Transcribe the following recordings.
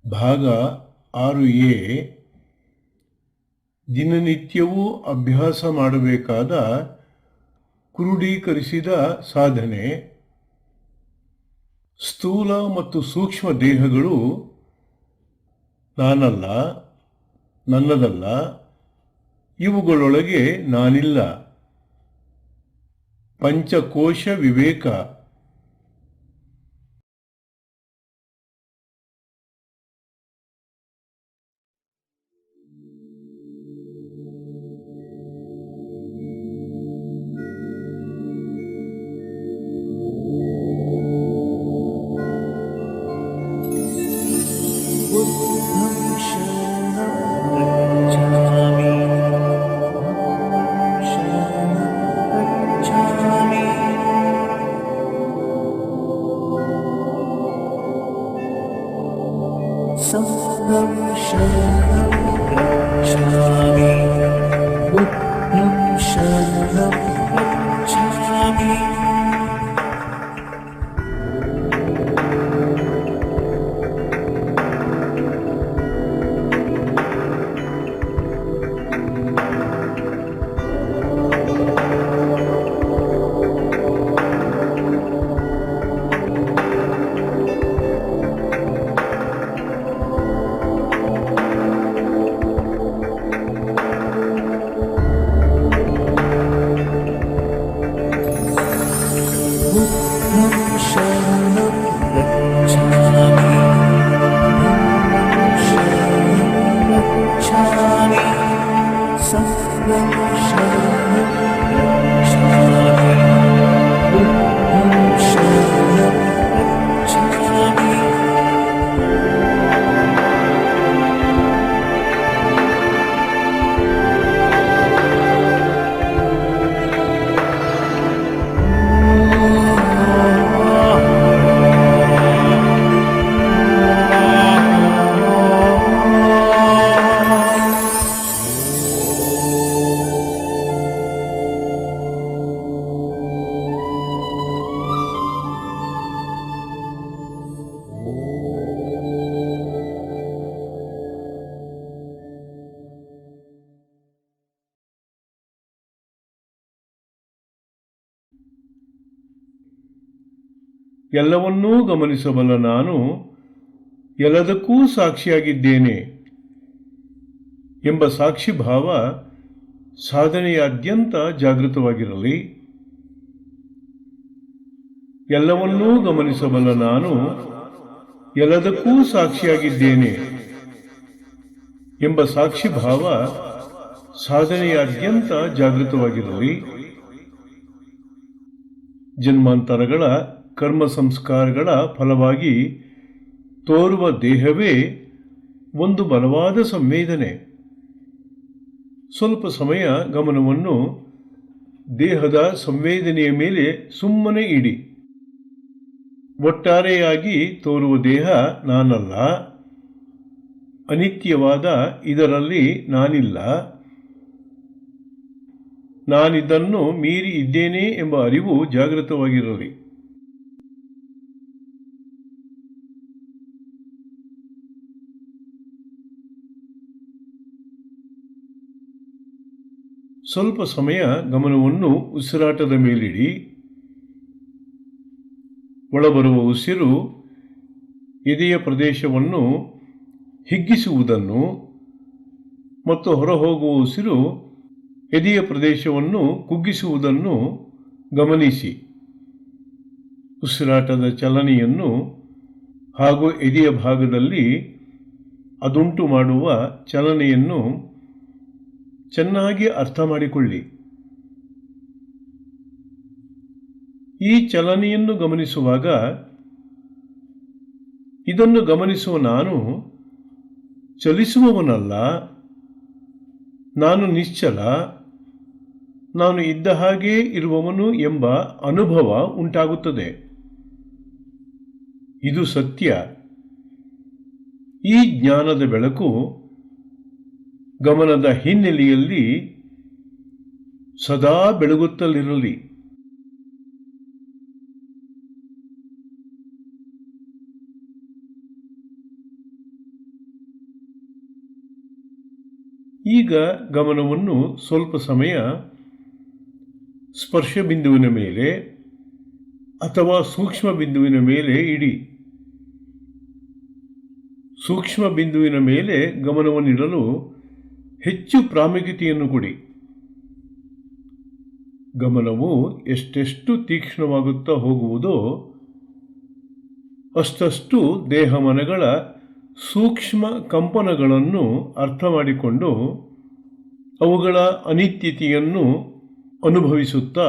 ಭಾಗ 6a ದಿನನಿತ್ಯವೂ ಅಭ್ಯಾಸ ಮಾಡಬೇಕಾದ ಕ್ರೋಢೀಕರಿಸಿದ ಸಾಧನೆ. ಸ್ಥೂಲ ಮತ್ತು ಸೂಕ್ಷ್ಮ ದೇಹಗಳು ನಾನಲ್ಲ, ನನ್ನದಲ್ಲ, ಇವುಗಳೊಳಗೆ ನಾನಿಲ್ಲ. ಪಂಚಕೋಶ ವಿವೇಕ. ಎಲ್ಲವನ್ನೂ ಗಮನಿಸಬಲ್ಲ ನಾನು ಎಲ್ಲದಕ್ಕೂ ಸಾಕ್ಷಿಯಾಗಿದ್ದೇನೆ ಎಂಬ ಸಾಕ್ಷಿಭಾವ ಸಾಧನೆಯಾದ್ಯಂತ ಜಾಗೃತವಾಗಿರಲಿ. ಎಲ್ಲವನ್ನೂ ಗಮನಿಸಬಲ್ಲ ನಾನು ಎಲ್ಲದಕ್ಕೂ ಸಾಕ್ಷಿಯಾಗಿದ್ದೇನೆ ಎಂಬ ಸಾಕ್ಷಿಭಾವ ಸಾಧನೆಯಾದ್ಯಂತ ಜಾಗೃತವಾಗಿರಲಿ. ಜನ್ಮಾಂತರಗಳ ಕರ್ಮ ಸಂಸ್ಕಾರಗಳ ಫಲವಾಗಿ ತೋರುವ ದೇಹವೇ ಒಂದು ಬಲವಾದ ಸಂವೇದನೆ. ಸ್ವಲ್ಪ ಸಮಯ ಗಮನವನ್ನು ದೇಹದ ಸಂವೇದನೆಯ ಮೇಲೆ ಸುಮ್ಮನೆ ಇಡಿ. ಒಟ್ಟಾರೆಯಾಗಿ ತೋರುವ ದೇಹ ನಾನಲ್ಲ, ಅನಿತ್ಯವಾದ ಇದರಲ್ಲಿ ನಾನಿಲ್ಲ, ನಾನಿದನ್ನು ಮೀರಿ ಇದ್ದೇನೆ ಎಂಬ ಅರಿವು ಜಾಗೃತವಾಗಿರಲಿ. ಸ್ವಲ್ಪ ಸಮಯ ಗಮನವನ್ನು ಉಸಿರಾಟದ ಮೇಲಿಡಿ. ಒಳಬರುವ ಉಸಿರು ಎದೆಯ ಪ್ರದೇಶವನ್ನು ಹಿಗ್ಗಿಸುವುದನ್ನು ಮತ್ತು ಹೊರಹೋಗುವ ಉಸಿರು ಎದೆಯ ಪ್ರದೇಶವನ್ನು ಕುಗ್ಗಿಸುವುದನ್ನು ಗಮನಿಸಿ. ಉಸಿರಾಟದ ಚಲನೆಯನ್ನು ಹಾಗೂ ಎದೆಯ ಭಾಗದಲ್ಲಿ ಅದುಂಟು ಮಾಡುವ ಚಲನೆಯನ್ನು ಚೆನ್ನಾಗಿ ಅರ್ಥ ಮಾಡಿಕೊಳ್ಳಿ. ಈ ಚಲನೆಯನ್ನು ಗಮನಿಸುವಾಗ ಇದನ್ನು ಗಮನಿಸುವ ನಾನು ಚಲಿಸುವವನಲ್ಲ, ನಾನು ನಿಶ್ಚಲ, ನಾನು ಇದ್ದ ಹಾಗೇ ಇರುವವನು ಎಂಬ ಅನುಭವ ಉಂಟಾಗುತ್ತದೆ. ಇದು ಸತ್ಯ. ಈ ಜ್ಞಾನದ ಬೆಳಕು ಗಮನದ ಹಿನ್ನೆಲೆಯಲ್ಲಿ ಸದಾ ಬೆಳಗುತ್ತಲಿರಲಿ. ಈಗ ಗಮನವನ್ನು ಸ್ವಲ್ಪ ಸಮಯ ಸ್ಪರ್ಶ ಬಿಂದುವಿನ ಮೇಲೆ ಅಥವಾ ಸೂಕ್ಷ್ಮ ಬಿಂದುವಿನ ಮೇಲೆ ಇಡಿ. ಸೂಕ್ಷ್ಮ ಬಿಂದುವಿನ ಮೇಲೆ ಗಮನವನ್ನಿಡಲು ಹೆಚ್ಚು ಪ್ರಾಮುಖ್ಯತೆಯನ್ನು ಕೊಡಿ. ಗಮನವು ಎಷ್ಟೆಷ್ಟು ತೀಕ್ಷ್ಣವಾಗುತ್ತಾ ಹೋಗುವುದೋ ಅಷ್ಟಷ್ಟು ದೇಹಮನಗಳ ಸೂಕ್ಷ್ಮ ಕಂಪನಗಳನ್ನು ಅರ್ಥ ಮಾಡಿಕೊಂಡು ಅವುಗಳ ಅನಿತ್ಯತೆಯನ್ನು ಅನುಭವಿಸುತ್ತಾ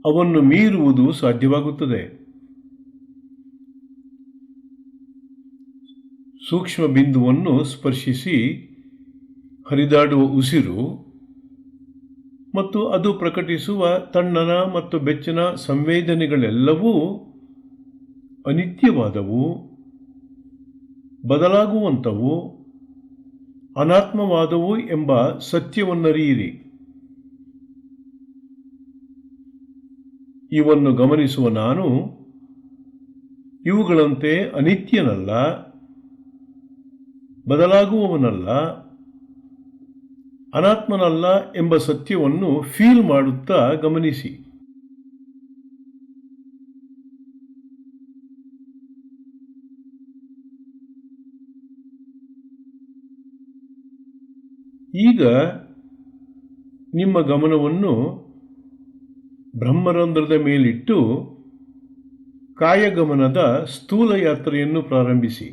ಅವನ್ನು ಮೀರುವುದು ಸಾಧ್ಯವಾಗುತ್ತದೆ. ಸೂಕ್ಷ್ಮ ಬಿಂದುವನ್ನು ಸ್ಪರ್ಶಿಸಿ ಹರಿದಾಡುವ ಉಸಿರು ಮತ್ತು ಅದು ಪ್ರಕಟಿಸುವ ತಣ್ಣನ ಮತ್ತು ಬೆಚ್ಚನ ಸಂವೇದನೆಗಳೆಲ್ಲವೂ ಅನಿತ್ಯವಾದವು, ಬದಲಾಗುವಂಥವು, ಅನಾತ್ಮವಾದವು ಎಂಬ ಸತ್ಯವನ್ನರಿಯಿರಿ. ಇವನ್ನು ಗಮನಿಸುವ ನಾನು ಇವುಗಳಂತೆ ಅನಿತ್ಯನಲ್ಲ, ಬದಲಾಗುವವನಲ್ಲ, ಅನಾತ್ಮನಲ್ಲ ಎಂಬ ಸತ್ಯವನ್ನು ಫೀಲ್ ಮಾಡುತ್ತಾ ಗಮನಿಸಿ. ಈಗ ನಿಮ್ಮ ಗಮನವನ್ನು ಬ್ರಹ್ಮರಂಧ್ರದ ಮೇಲಿಟ್ಟು ಕಾಯಗಮನದ ಸ್ಥೂಲ ಯಾತ್ರೆಯನ್ನು ಪ್ರಾರಂಭಿಸಿ.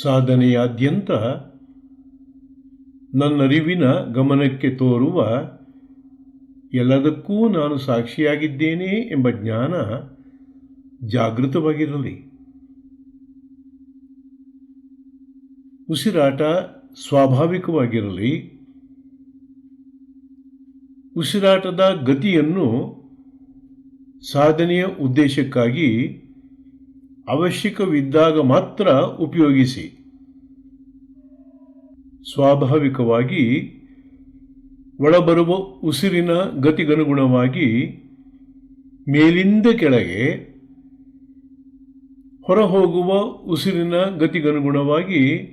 ಸಾಧನೆಯಾದ್ಯಂತ ನನ್ನರಿವಿನ ಗಮನಕ್ಕೆ ತೋರುವ ಎಲ್ಲದಕ್ಕೂ ನಾನು ಸಾಕ್ಷಿಯಾಗಿದ್ದೇನೆ ಎಂಬ ಜ್ಞಾನ ಜಾಗೃತವಾಗಿರಲಿ. ಉಸಿರಾಟ ಸ್ವಾಭಾವಿಕವಾಗಿರಲಿ. ಉಸಿರಾಟದ ಗತಿಯನ್ನು ಸಾಧನೆಯ ಉದ್ದೇಶಕ್ಕಾಗಿ ಅವಶ್ಯಕವಿದ್ದಾಗ ಮಾತ್ರ ಉಪಯೋಗಿಸಿ. ಸ್ವಾಭಾವಿಕವಾಗಿ ಒಳಬರುವ ಉಸಿರಿನ ಗತಿಗನುಗುಣವಾಗಿ ಮೇಲಿಂದ ಕೆಳಗೆ, ಹೊರಹೋಗುವ ಉಸಿರಿನ ಗತಿಗನುಗುಣವಾಗಿ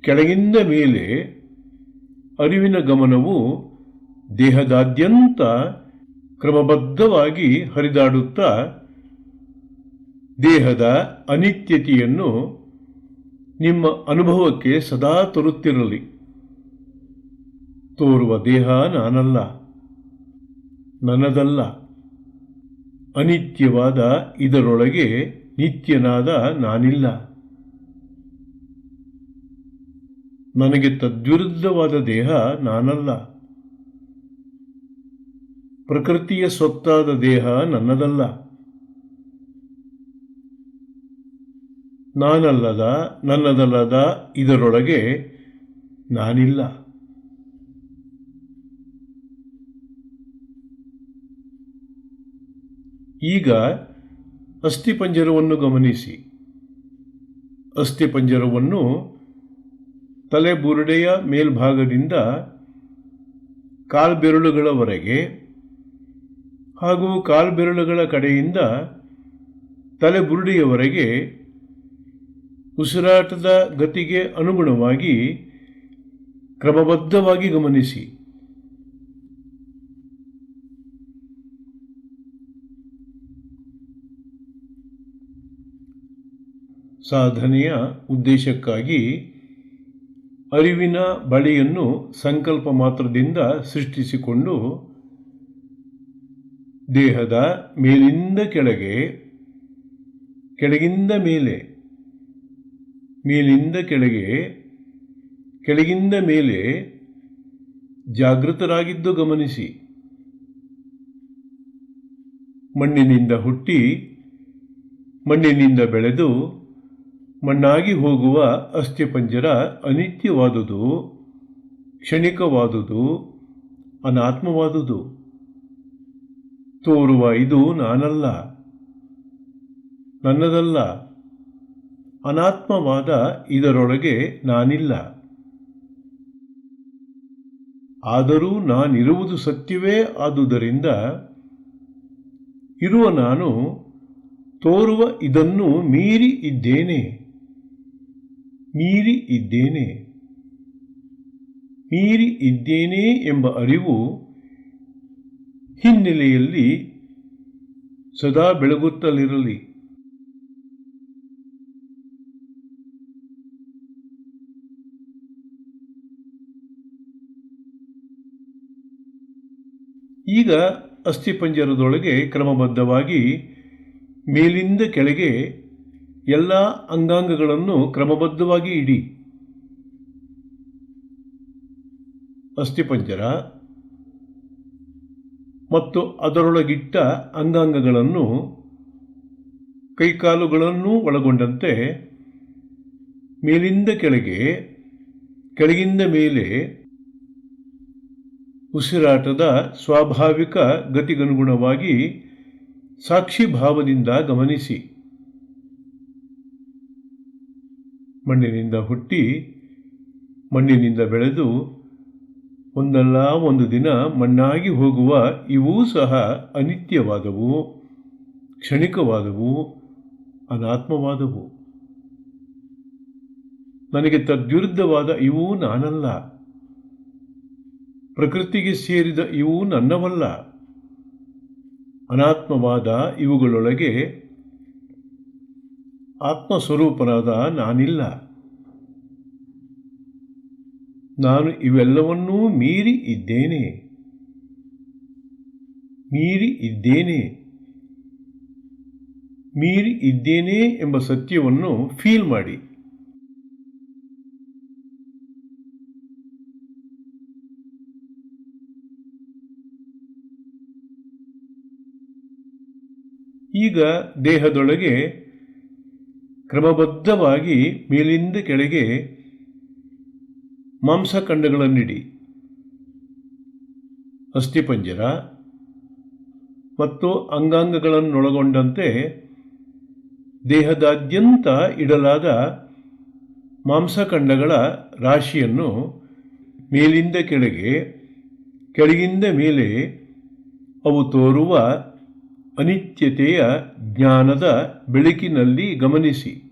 ಕೆಳಗಿಂದ ಮೇಲೆ ಅರಿವಿನ ಗಮನವು ದೇಹದಾದ್ಯಂತ ಕ್ರಮಬದ್ಧವಾಗಿ ಹರಿದಾಡುತ್ತಾ ದೇಹದ ಅನಿತ್ಯತೆಯನ್ನು ನಿಮ್ಮ ಅನುಭವಕ್ಕೆ ಸದಾ ತರುತ್ತಿರಲಿ. ತೋರುವ ದೇಹ ನಾನಲ್ಲ, ನನ್ನದಲ್ಲ. ಅನಿತ್ಯವಾದ ಇದರೊಳಗೆ ನಿತ್ಯನಾದ ನಾನಿಲ್ಲ. ನನಗೆ ತದ್ವಿರುದ್ಧವಾದ ದೇಹ ನಾನಲ್ಲ. ಪ್ರಕೃತಿಯ ಸ್ವತ್ತಾದ ದೇಹ ನನ್ನದಲ್ಲ. ನಾನಲ್ಲದ, ನನ್ನದಲ್ಲದ ಇದರೊಳಗೆ ನಾನಿಲ್ಲ. ಈಗ ಅಸ್ಥಿಪಂಜರವನ್ನು ಗಮನಿಸಿ. ಅಸ್ಥಿಪಂಜರವನ್ನು ತಲೆಬುರುಡೆಯ ಮೇಲ್ಭಾಗದಿಂದ ಕಾಲ್ಬೆರಳುಗಳವರೆಗೆ ಹಾಗೂ ಕಾಲ್ಬೆರಳುಗಳ ಕಡೆಯಿಂದ ತಲೆಬುರುಡೆಯವರೆಗೆ ಉಸಿರಾಟದ ಗತಿಗೆ ಅನುಗುಣವಾಗಿ ಕ್ರಮಬದ್ಧವಾಗಿ ಗಮನಿಸಿ. ಸಾಧನೆಯ ಉದ್ದೇಶಕ್ಕಾಗಿ ಅರಿವಿನ ಬಳೆಯನ್ನು ಸಂಕಲ್ಪ ಮಾತ್ರದಿಂದ ಸೃಷ್ಟಿಸಿಕೊಂಡು ದೇಹದ ಮೇಲಿಂದ ಕೆಳಗೆ, ಕೆಳಗಿಂದ ಮೇಲೆ, ಮೇಲಿಂದ ಕೆಳಗೆ, ಕೆಳಗಿಂದ ಮೇಲೆ ಜಾಗೃತರಾಗಿದ್ದು ಗಮನಿಸಿ. ಮಣ್ಣಿನಿಂದ ಹುಟ್ಟಿ ಮಣ್ಣಿನಿಂದ ಬೆಳೆದು ಮಣ್ಣಾಗಿ ಹೋಗುವ ಅಸ್ಥಿಪಂಜರ ಅನಿತ್ಯವಾದುದು, ಕ್ಷಣಿಕವಾದುದು, ಅನಾತ್ಮವಾದುದು. ತೋರುವ ಇದು ನಾನಲ್ಲ, ನನ್ನದಲ್ಲ. ಅನಾತ್ಮವಾದ ಇದರೊಳಗೆ ನಾನಿಲ್ಲ. ಆದರೂ ನಾನಿರುವುದು ಸತ್ಯವೇ ಆದುದರಿಂದ ಇರುವ ನಾನು ತೋರುವ ಇದನ್ನು ಮೀರಿ ಇದ್ದೇನೆ. ಮೀರಿ ಇದ್ದೇನೆ. ಮೀರಿ ಇದ್ದೇನೆ ಎಂಬ ಅರಿವು ಹಿನ್ನೆಲೆಯಲ್ಲಿ ಸದಾ ಬೆಳಗುತ್ತಲಿರಲಿ. ಈಗ ಅಸ್ಥಿಪಂಜರದೊಳಗೆ ಕ್ರಮಬದ್ಧವಾಗಿ ಮೇಲಿಂದ ಕೆಳಗೆ ಎಲ್ಲ ಅಂಗಾಂಗಗಳನ್ನು ಕ್ರಮಬದ್ಧವಾಗಿ ಇಡಿ. ಅಸ್ಥಿಪಂಜರ ಮತ್ತು ಅದರೊಳಗಿಟ್ಟ ಅಂಗಾಂಗಗಳನ್ನು ಕೈಕಾಲುಗಳನ್ನು ಒಳಗೊಂಡಂತೆ ಮೇಲಿಂದ ಕೆಳಗೆ, ಕೆಳಗಿಂದ ಮೇಲೆ ಉಸಿರಾಟದ ಸ್ವಾಭಾವಿಕ ಗತಿಗನುಗುಣವಾಗಿ ಸಾಕ್ಷಿ ಭಾವದಿಂದ ಗಮನಿಸಿ. ಮಣ್ಣಿನಿಂದ ಹುಟ್ಟಿ ಮಣ್ಣಿನಿಂದ ಬೆಳೆದು ಒಂದಲ್ಲ ಒಂದು ದಿನ ಮಣ್ಣಾಗಿ ಹೋಗುವ ಇವೂ ಸಹ ಅನಿತ್ಯವಾದವು, ಕ್ಷಣಿಕವಾದವು, ಅನಾತ್ಮವಾದವು. ನನಗೆ ತದ್ವಿರುದ್ಧವಾದ ಇವೂ ನಾನಲ್ಲ. ಪ್ರಕೃತಿಗೆ ಸೇರಿದ ಇವು ನನ್ನವಲ್ಲ. ಅನಾತ್ಮವಾದ ಇವುಗಳೊಳಗೆ ಆತ್ಮಸ್ವರೂಪನಾದ ನಾನಿಲ್ಲ. ನಾನು ಇವೆಲ್ಲವನ್ನೂ ಮೀರಿ ಇದ್ದೇನೆ. ಮೀರಿ ಇದ್ದೇನೆ. ಮೀರಿ ಇದ್ದೇನೆ ಎಂಬ ಸತ್ಯವನ್ನು ಫೀಲ್ ಮಾಡಿ. ಈಗ ದೇಹದೊಳಗೆ ಕ್ರಮಬದ್ಧವಾಗಿ ಮೇಲಿಂದ ಕೆಳಗೆ ಮಾಂಸಖಂಡಗಳನ್ನಿಡಿ. ಅಸ್ಥಿಪಂಜರ ಮತ್ತು ಅಂಗಾಂಗಗಳನ್ನೊಳಗೊಂಡಂತೆ ದೇಹದಾದ್ಯಂತ ಇಡಲಾದ ಮಾಂಸಖಂಡಗಳ ರಾಶಿಯನ್ನು ಮೇಲಿಂದ ಕೆಳಗೆ, ಕೆಳಗಿಂದ ಮೇಲೆ ಅವು ತೋರುವ ಅನಿತ್ಯತೆಯ ಜ್ಞಾನದ ಬೆಳಕಿನಲ್ಲಿ ಗಮನಿಸಿ.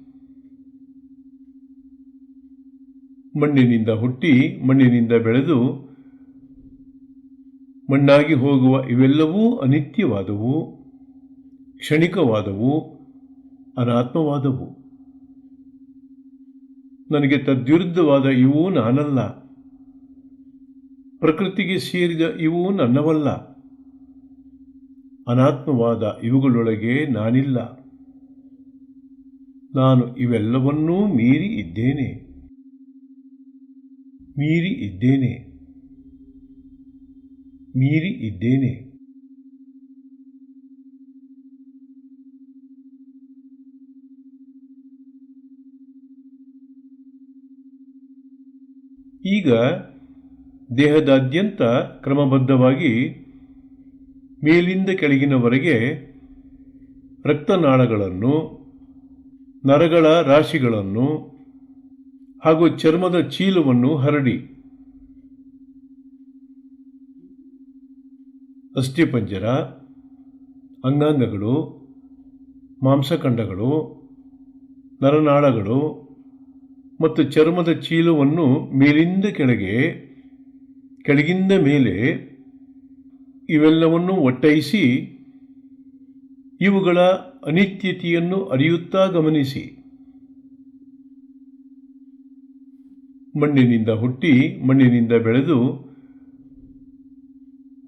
ಮಣ್ಣಿನಿಂದ ಹುಟ್ಟಿ ಮಣ್ಣಿನಿಂದ ಬೆಳೆದು ಮಣ್ಣಾಗಿ ಹೋಗುವ ಇವೆಲ್ಲವೂ ಅನಿತ್ಯವಾದವು, ಕ್ಷಣಿಕವಾದವು, ಅನಾತ್ಮವಾದವು. ನನಗೆ ತದ್ವಿರುದ್ಧವಾದ ಇವೂ ನಾನಲ್ಲ. ಪ್ರಕೃತಿಗೆ ಸೇರಿದ ಇವೂ ನನ್ನವಲ್ಲ. ಅನಾತ್ಮವಾದ ಇವುಗಳೊಳಗೆ ನಾನಿಲ್ಲ. ನಾನು ಇವೆಲ್ಲವನ್ನೂ ಮೀರಿ ಇದ್ದೇನೆ. ಮೀರಿ ಇದ್ದೇನೆ. ಮೀರಿ ಇದ್ದೇನೆ. ಈಗ ದೇಹದಾದ್ಯಂತ ಕ್ರಮಬದ್ಧವಾಗಿ ಮೇಲಿಂದ ಕೆಳಗಿನವರೆಗೆ ರಕ್ತನಾಳಗಳನ್ನು, ನರಗಳ ರಾಶಿಗಳನ್ನು ಹಾಗೂ ಚರ್ಮದ ಚೀಲವನ್ನು ಹರಡಿ. ಅಸ್ಥಿಪಂಜರ, ಅಂಗಾಂಗಗಳು, ಮಾಂಸಖಂಡಗಳು, ನರನಾಳಗಳು ಮತ್ತು ಚರ್ಮದ ಚೀಲವನ್ನು ಮೇಲಿಂದ ಕೆಳಗೆ, ಕೆಳಗಿಂದ ಮೇಲೆ ಇವೆಲ್ಲವನ್ನು ಒಟ್ಟೈಸಿ ಇವುಗಳ ಅನಿತ್ಯತೆಯನ್ನು ಅರಿಯುತ್ತಾ ಗಮನಿಸಿ. ಮಣ್ಣಿನಿಂದ ಹುಟ್ಟಿ ಮಣ್ಣಿನಿಂದ ಬೆಳೆದು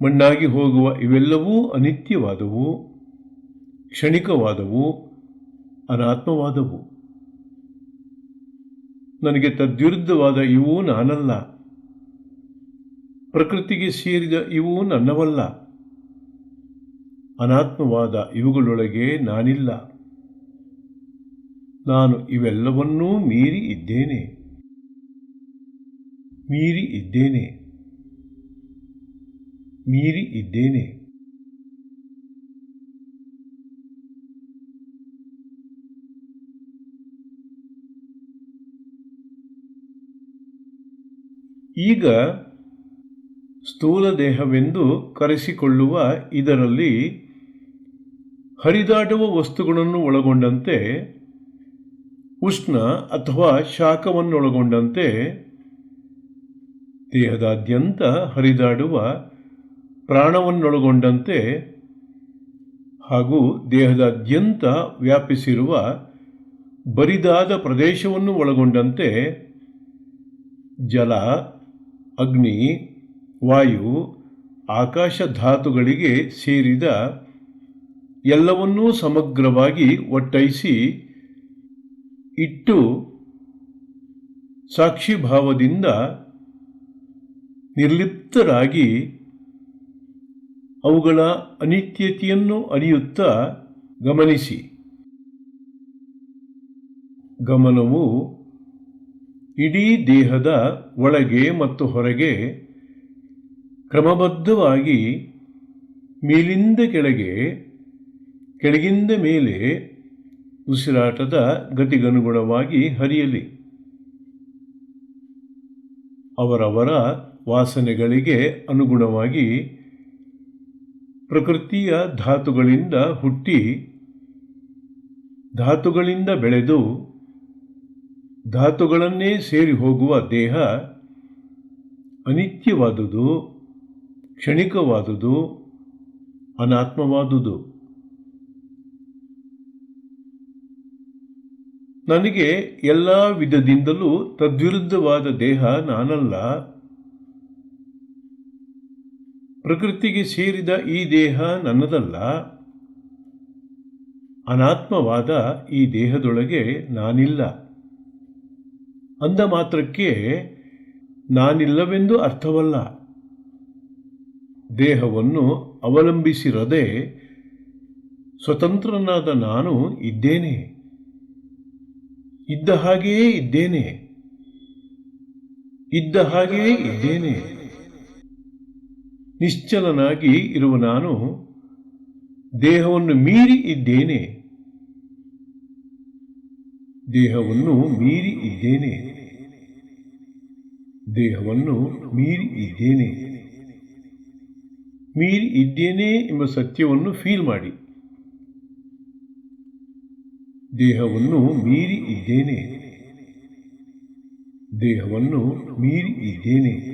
ಮಣ್ಣಾಗಿ ಹೋಗುವ ಇವೆಲ್ಲವೂ ಅನಿತ್ಯವಾದವು, ಕ್ಷಣಿಕವಾದವು, ಅನಾತ್ಮವಾದವು. ನನಗೆ ತದ್ವಿರುದ್ಧವಾದ ಇವೂ ನಾನಲ್ಲ. ಪ್ರಕೃತಿಗೆ ಸೇರಿದ ಇವೂ ನನ್ನವಲ್ಲ. ಅನಾತ್ಮವಾದ ಇವುಗಳೊಳಗೆ ನಾನಿಲ್ಲ. ನಾನು ಇವೆಲ್ಲವನ್ನೂ ಮೀರಿ ಇದ್ದೇನೆ. ಮೀರಿ ಇದ್ದೇನೆ. ಮೀರಿ ಇದ್ದೇನೆ. ಈಗ ಸ್ಥೂಲ ದೇಹವೆಂದು ಕರೆಸಿಕೊಳ್ಳುವ ಇದರಲ್ಲಿ ಹರಿದಾಡುವ ವಸ್ತುಗಳನ್ನು ಒಳಗೊಂಡಂತೆ ಉಷ್ಣ ಅಥವಾ ಶಾಖವನ್ನೊಳಗೊಂಡಂತೆ ದೇಹದಾದ್ಯಂತ ಹರಿದಾಡುವ ಪ್ರಾಣವನ್ನೊಳಗೊಂಡಂತೆ ಹಾಗೂ ದೇಹದಾದ್ಯಂತ ವ್ಯಾಪಿಸಿರುವ ಬರಿದಾದ ಪ್ರದೇಶವನ್ನು ಒಳಗೊಂಡಂತೆ ಜಲ, ಅಗ್ನಿ, ವಾಯು, ಆಕಾಶ ಧಾತುಗಳಿಗೆ ಸೇರಿದ ಎಲ್ಲವನ್ನೂ ಸಮಗ್ರವಾಗಿ ಒಟ್ಟೈಸಿ ಇಟ್ಟು ಸಾಕ್ಷಿಭಾವದಿಂದ ನಿರ್ಲಿಪ್ತರಾಗಿ ಅವುಗಳ ಅನಿತ್ಯತೆಯನ್ನು ಅರಿಯುತ್ತಾ ಗಮನಿಸಿ. ಗಮನವು ಇಡೀ ದೇಹದ ಒಳಗೆ ಮತ್ತು ಹೊರಗೆ ಕ್ರಮಬದ್ಧವಾಗಿ ಮೇಲಿಂದ ಕೆಳಗೆ, ಕೆಳಗಿಂದ ಮೇಲೆ ಉಸಿರಾಟದ ಗತಿಗನುಗುಣವಾಗಿ ಹರಿಯಲಿ. ಅವರವರ ವಾಸನೆಗಳಿಗೆ ಅನುಗುಣವಾಗಿ ಪ್ರಕೃತಿಯ ಧಾತುಗಳಿಂದ ಹುಟ್ಟಿ, ಧಾತುಗಳಿಂದ ಬೆಳೆದು, ಧಾತುಗಳನ್ನೇ ಸೇರಿ ಹೋಗುವ ದೇಹ ಅನಿತ್ಯವಾದುದು, ಕ್ಷಣಿಕವಾದುದು, ಅನಾತ್ಮವಾದುದು. ನನಗೆ ಎಲ್ಲ ವಿಧದಿಂದಲೂ ತದ್ವಿರುದ್ಧವಾದ ದೇಹ ನಾನಲ್ಲ. ಪ್ರಕೃತಿಗೆ ಸೇರಿದ ಈ ದೇಹ ನನ್ನದಲ್ಲ. ಅನಾತ್ಮವಾದ ಈ ದೇಹದೊಳಗೆ ನಾನಿಲ್ಲ. ಅಂದ ಮಾತ್ರಕ್ಕೆ ನಾನಿಲ್ಲವೆಂದು ಅರ್ಥವಲ್ಲ. ದೇಹವನ್ನು ಅವಲಂಬಿಸಿರದೆ ಸ್ವತಂತ್ರನಾದ ನಾನು ಇದ್ದೇನೆ. ಇದ್ದ ಹಾಗೆಯೇ ಇದ್ದೇನೆ. ಇದ್ದ ಹಾಗೆಯೇ ಇದ್ದೇನೆ. ನಿಶ್ಚಲನಾಗಿ ಇರುವ ನಾನು ದೇಹವನ್ನು ಮೀರಿ ಇದ್ದೇನೆ. ದೇಹವನ್ನು ಮೀರಿ ಇದ್ದೇನೆ. ದೇಹವನ್ನು ಮೀರಿ ಇದ್ದೇನೆ. ಮೀರಿ ಇದ್ದೇನೆ ಎಂಬ ಸತ್ಯವನ್ನು ಫೀಲ್ ಮಾಡಿ. ದೇಹವನ್ನು ಮೀರಿ ಇದ್ದೇನೆ. ದೇಹವನ್ನು ಮೀರಿ ಇದ್ದೇನೆ.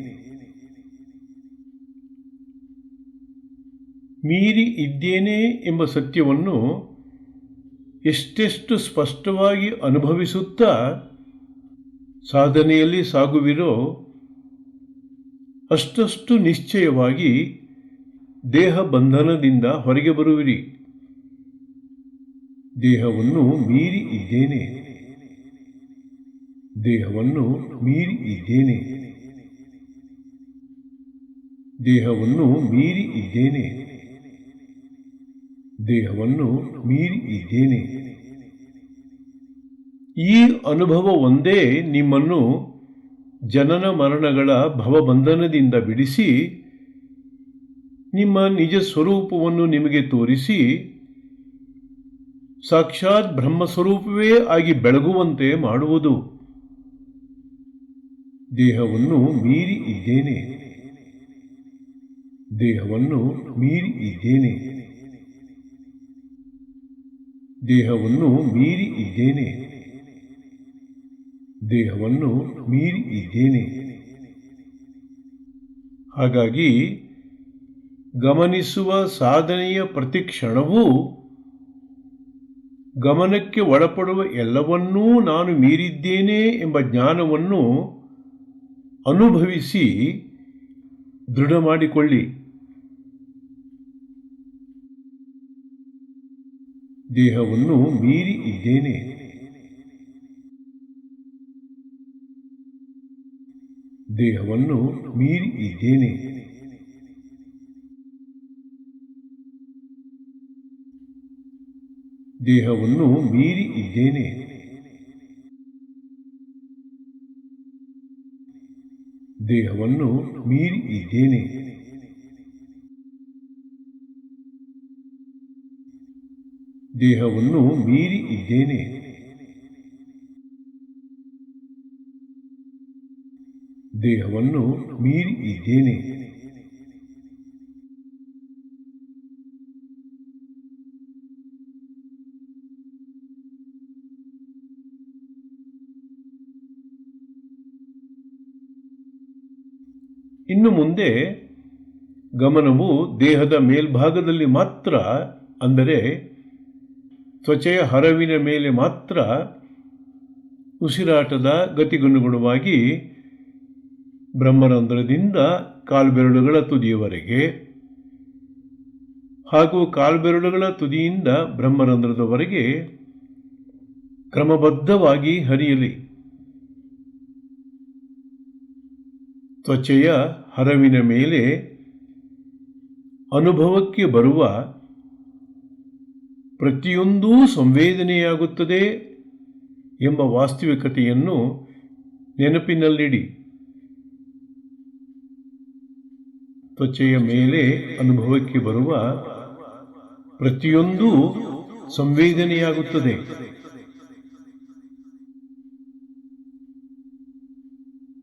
ಮೀರಿ ಇದ್ದೇನೆ ಎಂಬ ಸತ್ಯವನ್ನು ಎಷ್ಟೆಷ್ಟು ಸ್ಪಷ್ಟವಾಗಿ ಅನುಭವಿಸುತ್ತಾ ಸಾಧನೆಯಲ್ಲಿ ಸಾಗುವಿರೋ ಅಷ್ಟಷ್ಟು ನಿಶ್ಚಯವಾಗಿ ದೇಹ ಬಂಧನದಿಂದ ಹೊರಗೆ ಬರುವಿರಿ. ದೇಹವನ್ನು ಮೀರಿ ಇದ್ದೇನೆ. ದೇಹವನ್ನು ಮೀರಿ ಇದ್ದೇನೆ. ದೇಹವನ್ನು ಮೀರಿ ಇದ್ದೇನೆ. ದೇಹವನ್ನು ಮೀರಿ ಇದ್ದೇನೆ. ಈ ಅನುಭವ ಒಂದೇ ನಿಮ್ಮನ್ನು ಜನನ ಮರಣಗಳ ಭವಬಂಧನದಿಂದ ಬಿಡಿಸಿ ನಿಮ್ಮ ನಿಜ ಸ್ವರೂಪವನ್ನು ನಿಮಗೆ ತೋರಿಸಿ ಸಾಕ್ಷಾತ್ ಬ್ರಹ್ಮಸ್ವರೂಪವೇ ಆಗಿ ಬೆಳಗುವಂತೆ ಮಾಡುವುದು. ದೇಹವನ್ನು ಮೀರಿ ಇದ್ದೇನೆ. ದೇಹವನ್ನು ಮೀರಿ ಇದ್ದೇನೆ. ದೇಹವನ್ನು ಮೀರಿ ಇದ್ದೇನೆ. ದೇಹವನ್ನು ಮೀರಿ ಇದ್ದೇನೆ. ಹಾಗಾಗಿ ಗಮನಿಸುವ ಸಾಧನೆಯ ಪ್ರತಿ ಕ್ಷಣವೂ ಗಮನಕ್ಕೆ ಒಳಪಡುವ ಎಲ್ಲವನ್ನೂ ನಾನು ಮೀರಿದ್ದೇನೆ ಎಂಬ ಜ್ಞಾನವನ್ನು ಅನುಭವಿಸಿ ದೃಢ ಮಾಡಿಕೊಳ್ಳಿ. ದೇಹವನ್ನು ಮೀರಿ ಇದ್ದೇನೆ. ದೇಹವನ್ನು ಮೀರಿ ಇದ್ದೇನೆ. ದೇಹವನ್ನು ಮೀರಿ ಇದ್ದೇನೆ. ದೇಹವನ್ನು ಮೀರಿ ಇದ್ದೇನೆ. ದೇಹವನ್ನು ಮೀರಿ ಇದ್ದೇನೆ. ದೇಹವನ್ನು ಮೀರಿ ಇದ್ದೇನೆ. ಇನ್ನು ಮುಂದೆ ಗಮನವು ದೇಹದ ಮೇಲ್ಭಾಗದಲ್ಲಿ ಮಾತ್ರ, ಅಂದರೆ ತ್ವಚೆಯ ಹರವಿನ ಮೇಲೆ ಮಾತ್ರ ಉಸಿರಾಟದ ಗತಿಗನುಗುಣವಾಗಿ ಬ್ರಹ್ಮರಂಧ್ರದಿಂದ ಕಾಲ್ಬೆರಳುಗಳ ತುದಿಯವರೆಗೆ ಹಾಗೂ ಕಾಲ್ಬೆರಳುಗಳ ತುದಿಯಿಂದ ಬ್ರಹ್ಮರಂಧ್ರದವರೆಗೆ ಕ್ರಮಬದ್ಧವಾಗಿ ಹರಿಯಲಿ. ತ್ವಚೆಯ ಹರವಿನ ಮೇಲೆ ಅನುಭವಕ್ಕೆ ಬರುವ ಪ್ರತಿಯೊಂದೂ ಸಂವೇದನೆಯಾಗುತ್ತದೆ ಎಂಬ ವಾಸ್ತವಿಕತೆಯನ್ನು ನೆನಪಿನಲ್ಲಿಡಿ. ತ್ವಚೆಯ ಮೇಲೆ ಅನುಭವಕ್ಕೆ ಬರುವ ಪ್ರತಿಯೊಂದೂ ಸಂವೇದನೆಯಾಗುತ್ತದೆ.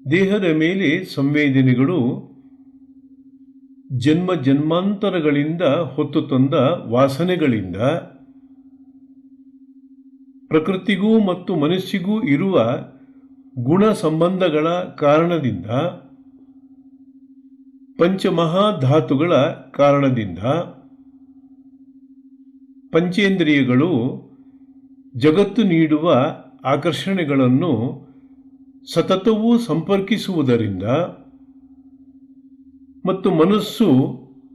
ದೇಹದ ಮೇಲೆ ಸಂವೇದನೆಗಳು ಜನ್ಮ ಜನ್ಮಾಂತರಗಳಿಂದ ಹೊತ್ತು ತಂದ ವಾಸನೆಗಳಿಂದ, ಪ್ರಕೃತಿಗೂ ಮತ್ತು ಮನಸ್ಸಿಗೂ ಇರುವ ಗುಣ ಸಂಬಂಧಗಳ ಕಾರಣದಿಂದ, ಪಂಚಮಹಾಧಾತುಗಳ ಕಾರಣದಿಂದ, ಪಂಚೇಂದ್ರಿಯಗಳು ಜಗತ್ತು ನೀಡುವ ಆಕರ್ಷಣೆಗಳನ್ನು ಸತತವೂ ಸಂಪರ್ಕಿಸುವುದರಿಂದ ಮತ್ತು ಮನಸ್ಸು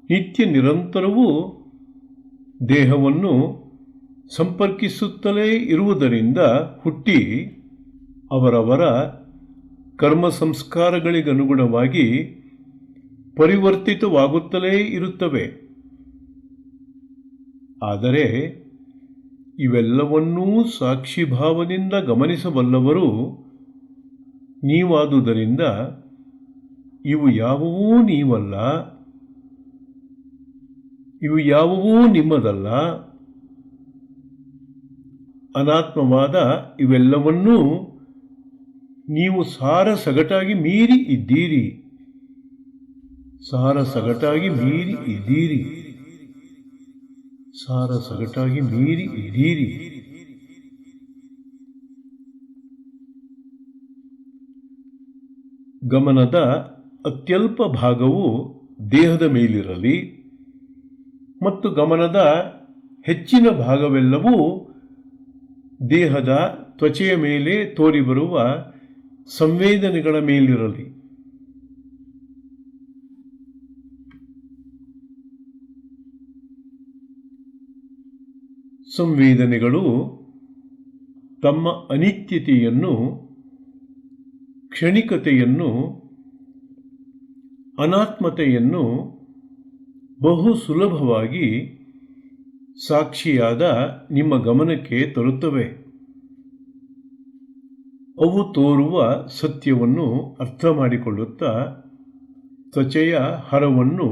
ನಿತ್ಯ ನಿರಂತರವೂ ದೇಹವನ್ನು ಸಂಪರ್ಕಿಸುತ್ತಲೇ ಇರುವುದರಿಂದ ಹುಟ್ಟಿ ಅವರವರ ಕರ್ಮ ಸಂಸ್ಕಾರಗಳಿಗನುಗುಣವಾಗಿ ಪರಿವರ್ತಿತವಾಗುತ್ತಲೇ ಇರುತ್ತವೆ. ಆದರೆ ಇವೆಲ್ಲವನ್ನೂ ಸಾಕ್ಷಿಭಾವದಿಂದ ಗಮನಿಸಬಲ್ಲವರು ನೀವಾದುದರಿಂದ ಇವು ಯಾವುವೂ ನೀವಲ್ಲ, ಇವು ಯಾವುವೂ ನಿಮ್ಮದಲ್ಲ. ಅನಾತ್ಮವಾದ ಇವೆಲ್ಲವನ್ನೂ ನೀವು ಸಾರಸಗಟಾಗಿ ಮೀರಿ ಇದ್ದೀರಿ, ಸಾರಸಗಟಾಗಿ ಮೀರಿ ಇದ್ದೀರಿ, ಸಾರಸಗಟಾಗಿ ಮೀರಿ ಇದ್ದೀರಿ. ಗಮನದ ಅತ್ಯಲ್ಪ ಭಾಗವು ದೇಹದ ಮೇಲಿರಲಿ ಮತ್ತು ಗಮನದ ಹೆಚ್ಚಿನ ಭಾಗವೆಲ್ಲವೂ ದೇಹದ ತ್ವಚೆಯ ಮೇಲೆ ತೋರಿಬರುವ ಸಂವೇದನೆಗಳ ಮೇಲಿರಲಿ. ಸಂವೇದನೆಗಳು ತಮ್ಮ ಅನಿತ್ಯತೆಯನ್ನು, ಕ್ಷಣಿಕತೆಯನ್ನು, ಅನಾತ್ಮತೆಯನ್ನು ಬಹು ಸುಲಭವಾಗಿ ಸಾಕ್ಷಿಯಾದ ನಿಮ್ಮ ಗಮನಕ್ಕೆ ತರುತ್ತವೆ. ಅವು ತೋರುವ ಸತ್ಯವನ್ನು ಅರ್ಥ ಮಾಡಿಕೊಳ್ಳುತ್ತಾ ತ್ವಚೆಯ ಹರವನ್ನು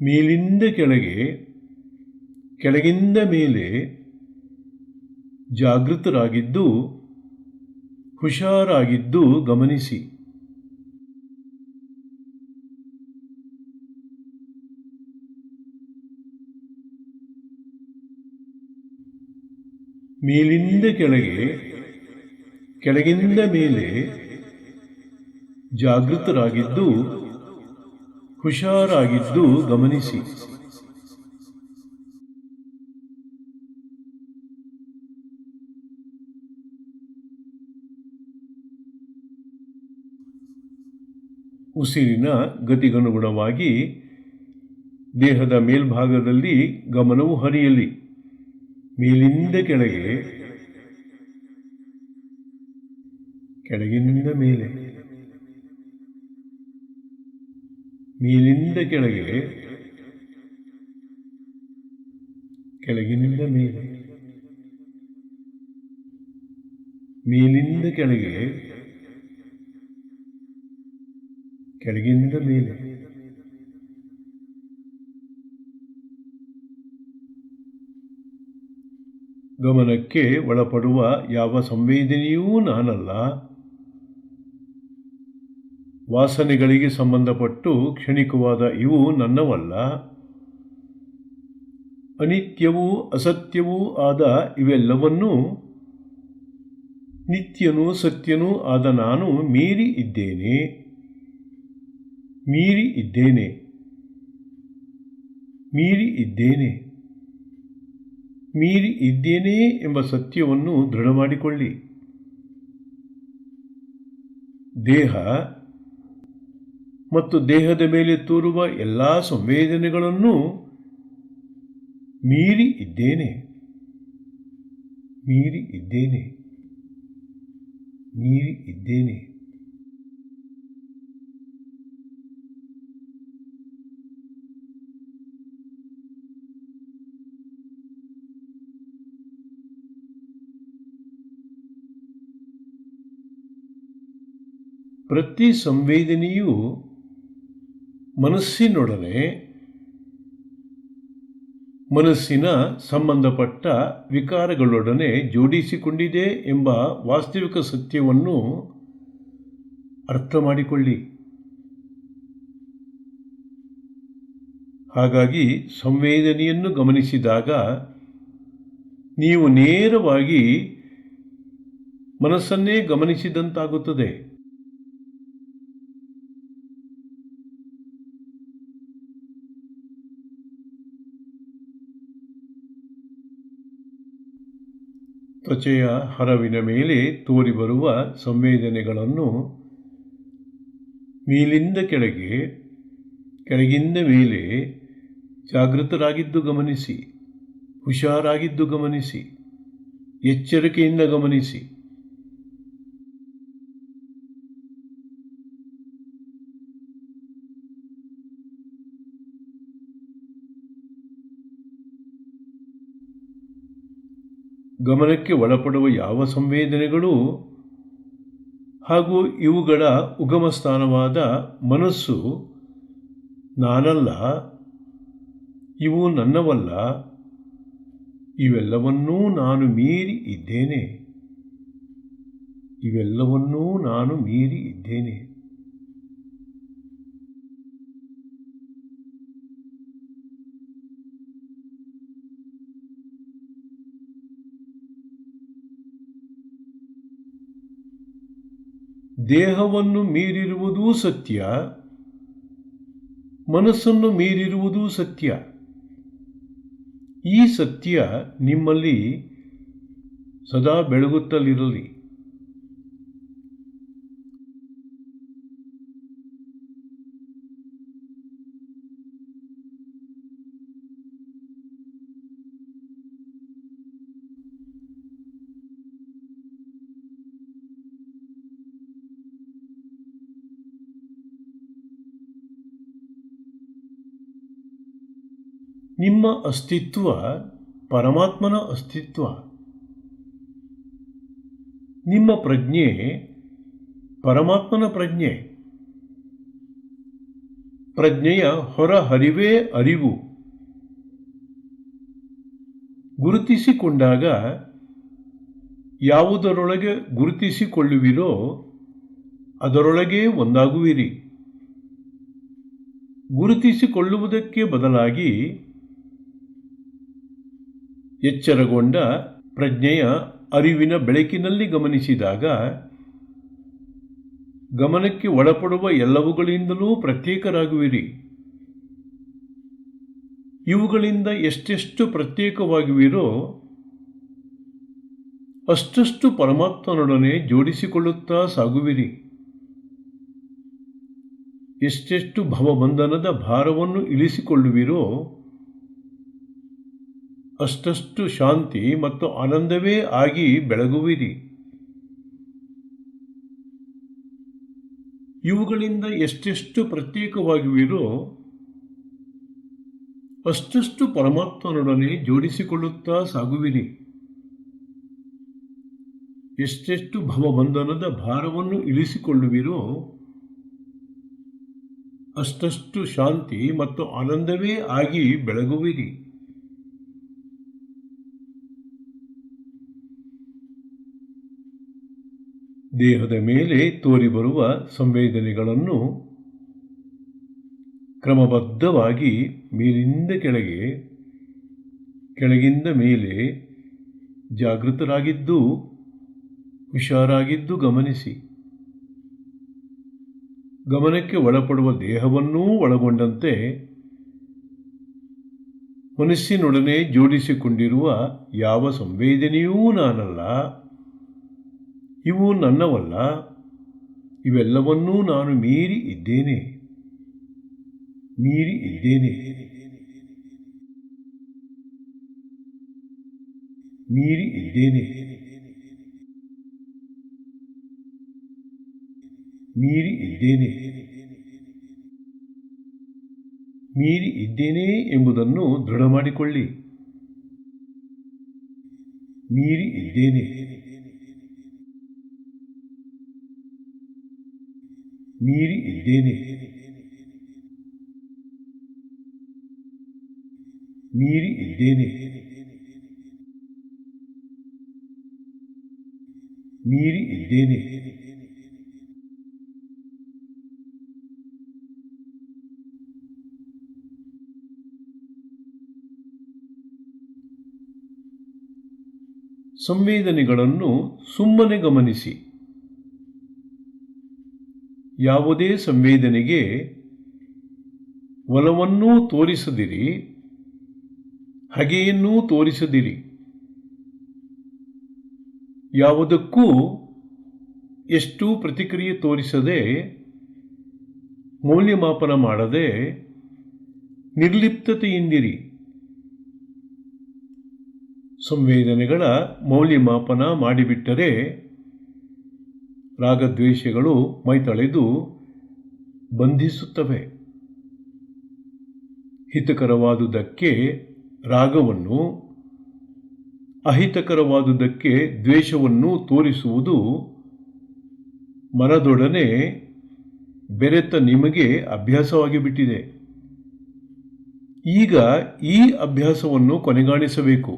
ಮೇಲಿಂದ ಕೆಳಗೆ, ಕೆಳಗಿಂದ ಮೇಲೆ ಜಾಗೃತರಾಗಿದ್ದು ಹುಷಾರಾಗಿದ್ದು ಗಮನಿಸಿ. ಮೇಲಿಂದ ಕೆಳಗೆ, ಕೆಳಗಿಂದ ಮೇಲೆ ಜಾಗೃತರಾಗಿದ್ದು ಹುಷಾರಾಗಿದ್ದು ಗಮನಿಸಿ. ಉಸಿರಿನ ಗತಿಗನುಗುಣವಾಗಿ ದೇಹದ ಮೇಲ್ಭಾಗದಲ್ಲಿ ಗಮನವು ಹರಿಯಲಿ. ಮೇಲಿಂದ ಕೆಳಗೆ, ಕೆಳಗಿನಿಂದ ಮೇಲೆ, ಮೇಲಿಂದ ಕೆಳಗೆ, ಕೆಳಗಿನಿಂದ ಮೇಲೆ, ಮೇಲಿಂದ ಕೆಳಗೆ, ಕೆಳಗಿನಿಂದ ಮೇಲೆ. ಗಮನಕ್ಕೆ ಒಳಪಡುವ ಯಾವ ಸಂವೇದನೆಯೂ ನಾನಲ್ಲ. ವಾಸನೆಗಳಿಗೆ ಸಂಬಂಧಪಟ್ಟು ಕ್ಷಣಿಕವಾದ ಇವು ನನ್ನವಲ್ಲ. ಅನಿತ್ಯವೂ ಅಸತ್ಯವೂ ಆದ ಇವೆಲ್ಲವನ್ನೂ ನಿತ್ಯನೂ ಸತ್ಯನೂ ಆದ ನಾನು ಮೀರಿ ಇದ್ದೇನೆ. ಮೀರಿ ಇದ್ದೇನೆ, ಮೀರಿ ಇದ್ದೇನೆ, ಮೀರಿ ಇದ್ದೇನೆ ಎಂಬ ಸತ್ಯವನ್ನು ದೃಢ ಮಾಡಿಕೊಳ್ಳಿ. ದೇಹ ಮತ್ತು ದೇಹದ ಮೇಲೆ ತೋರುವ ಎಲ್ಲ ಸಂವೇದನೆಗಳನ್ನು ಮೀರಿ ಇದ್ದೇನೆ, ಮೀರಿ ಇದ್ದೇನೆ, ಮೀರಿ ಇದ್ದೇನೆ. ಪ್ರತಿ ಸಂವೇದನೆಯೂ ಮನಸ್ಸಿನೊಡನೆ ಮನಸ್ಸಿನ ಸಂಬಂಧಪಟ್ಟ ವಿಕಾರಗಳೊಡನೆ ಜೋಡಿಸಿಕೊಂಡಿದೆ ಎಂಬ ವಾಸ್ತವಿಕ ಸತ್ಯವನ್ನು ಅರ್ಥ ಮಾಡಿಕೊಳ್ಳಿ. ಹಾಗಾಗಿ ಸಂವೇದನೆಯನ್ನು ಗಮನಿಸಿದಾಗ ನೀವು ನೇರವಾಗಿ ಮನಸ್ಸನ್ನೇ ಗಮನಿಸಿದಂತಾಗುತ್ತದೆ. ತ್ವಚೆಯ ಹರವಿನ ಮೇಲೆ ತೋರಿಬರುವ ಸಂವೇದನೆಗಳನ್ನು ಮೇಲಿಂದ ಕೆಳಗೆ, ಕೆಳಗಿಂದ ಮೇಲೆ ಜಾಗೃತರಾಗಿದ್ದು ಗಮನಿಸಿ, ಹುಷಾರಾಗಿದ್ದು ಗಮನಿಸಿ, ಎಚ್ಚರಿಕೆಯಿಂದ ಗಮನಿಸಿ. ಗಮನಕ್ಕೆ ಒಳಪಡುವ ಯಾವ ಸಂವೇದನೆಗಳು ಹಾಗೂ ಇವುಗಳ ಉಗಮ ಸ್ಥಾನವಾದ ಮನಸ್ಸು ನಾನಲ್ಲ, ಇವು ನನ್ನವಲ್ಲ, ಇವೆಲ್ಲವನ್ನೂ ನಾನು ಮೀರಿ ಇದ್ದೇನೆ, ಇವೆಲ್ಲವನ್ನೂ ನಾನು ಮೀರಿ ಇದ್ದೇನೆ. ದೇಹವನ್ನು ಮೀರಿರುವುದೂ ಸತ್ಯ, ಮನಸ್ಸನ್ನು ಮೀರಿರುವುದೂ ಸತ್ಯ. ಈ ಸತ್ಯ ನಿಮ್ಮಲ್ಲಿ ಸದಾ ಬೆಳಗುತ್ತಲಿರಲಿ. ನಿಮ್ಮ ಅಸ್ತಿತ್ವ ಪರಮಾತ್ಮನ ಅಸ್ತಿತ್ವ. ನಿಮ್ಮ ಪ್ರಜ್ಞೆ ಪರಮಾತ್ಮನ ಪ್ರಜ್ಞೆ. ಪ್ರಜ್ಞೆಯ ಹೊರಹರಿವೇ ಅರಿವು. ಗುರುತಿಸಿಕೊಂಡಾಗ ಯಾವುದರೊಳಗೆ ಗುರುತಿಸಿಕೊಳ್ಳುವಿರೋ ಅದರೊಳಗೆ ಒಂದಾಗುವಿರಿ. ಗುರುತಿಸಿಕೊಳ್ಳುವುದಕ್ಕೆ ಬದಲಾಗಿ ಎಚ್ಚರಗೊಂಡ ಪ್ರಜ್ಞೆಯ ಅರಿವಿನ ಬೆಳಕಿನಲ್ಲಿ ಗಮನಿಸಿದಾಗ ಗಮನಕ್ಕೆ ಒಳಪಡುವ ಎಲ್ಲವುಗಳಿಂದಲೂ ಪ್ರತ್ಯೇಕರಾಗುವಿರಿ. ಇವುಗಳಿಂದ ಎಷ್ಟೆಷ್ಟು ಪ್ರತ್ಯೇಕವಾಗಿರುವಿರೋ ಅಷ್ಟಷ್ಟು ಪರಮಾತ್ಮನೊಡನೆ ಜೋಡಿಸಿಕೊಳ್ಳುತ್ತಾ ಸಾಗುವಿರಿ. ಎಷ್ಟೆಷ್ಟು ಭವಬಂಧನದ ಭಾರವನ್ನು ಇಳಿಸಿಕೊಳ್ಳುವಿರೋ ಅಷ್ಟಷ್ಟು ಶಾಂತಿ ಮತ್ತು ಆನಂದವೇ ಆಗಿ ಬೆಳಗುವಿರಿ. ಇವುಗಳಿಂದ ಎಷ್ಟೆಷ್ಟು ಪ್ರತ್ಯೇಕವಾಗಿರುವಿರೋ ಅಷ್ಟಷ್ಟು ಪರಮಾತ್ಮನೊಡನೆ ಜೋಡಿಸಿಕೊಳ್ಳುತ್ತಾ ಸಾಗುವಿರಿ. ಎಷ್ಟೆಷ್ಟು ಭವಬಂಧನದ ಭಾರವನ್ನು ಇಳಿಸಿಕೊಳ್ಳುವಿರೋ ಅಷ್ಟಷ್ಟು ಶಾಂತಿ ಮತ್ತು ಆನಂದವೇ ಆಗಿ ಬೆಳಗುವಿರಿ. ದೇಹದ ಮೇಲೆ ತೋರಿಬರುವ ಸಂವೇದನೆಗಳನ್ನು ಕ್ರಮಬದ್ಧವಾಗಿ ಮೇಲಿಂದ ಕೆಳಗೆ, ಕೆಳಗಿಂದ ಮೇಲೆ ಜಾಗೃತರಾಗಿದ್ದು ಹುಷಾರಾಗಿದ್ದು ಗಮನಿಸಿ. ಗಮನಕ್ಕೆ ಒಳಪಡುವ ದೇಹವನ್ನೂ ಒಳಗೊಂಡಂತೆ ಮನಸ್ಸಿನೊಡನೆ ಜೋಡಿಸಿಕೊಂಡಿರುವ ಯಾವ ಸಂವೇದನೆಯೂ ನಾನಲ್ಲ, ಇವು ನನ್ನವಲ್ಲ, ಇವೆಲ್ಲವನ್ನೂ ನಾನು ಮೀರಿ ಇದ್ದೇನೆ, ಮೀರಿ ಇದ್ದೇನೆ, ಮೀರಿ ಇದ್ದೇನೆ, ಮೀರಿ ಇದ್ದೇನೆ, ಮೀರಿ ಇದ್ದೇನೆ ಎಂಬುದನ್ನು ದೃಢ ಮಾಡಿಕೊಳ್ಳಿ. ಮೀರಿ ಇದ್ದೇನೆ, ಮೀರಿ ಇದ್ದೇನೆ, ಮೀರಿ ಇದ್ದೇನೆ, ಮೀರಿ ಇದ್ದೇನೆ. ಸಂವೇದನೆಗಳನ್ನು ಸುಮ್ಮನೆ ಗಮನಿಸಿ. ಯಾವುದೇ ಸಂವೇದನೆಗೆ ಒಲವನ್ನೂ ತೋರಿಸದಿರಿ, ಹಗೆಯನ್ನೂ ತೋರಿಸದಿರಿ. ಯಾವುದಕ್ಕೂ ಎಷ್ಟು ಪ್ರತಿಕ್ರಿಯೆ ತೋರಿಸದೆ, ಮೌಲ್ಯಮಾಪನ ಮಾಡದೆ ನಿರ್ಲಿಪ್ತತೆಯಿಂದಿರಿ. ಸಂವೇದನೆಗಳ ಮೌಲ್ಯಮಾಪನ ಮಾಡಿಬಿಟ್ಟರೆ ರಾಗದ್ವೇಷಗಳು ಮೈತಳೆದು ಬಂಧಿಸುತ್ತವೆ. ಹಿತಕರವಾದುದಕ್ಕೆ ರಾಗವನ್ನು, ಅಹಿತಕರವಾದುದಕ್ಕೆ ದ್ವೇಷವನ್ನು ತೋರಿಸುವುದು ಮನದೊಡನೆ ಬೆರೆತ ನಿಮಗೆ ಅಭ್ಯಾಸವಾಗಿ ಬಿಟ್ಟಿದೆ. ಈಗ ಈ ಅಭ್ಯಾಸವನ್ನು ಕೊನೆಗಾಣಿಸಬೇಕು.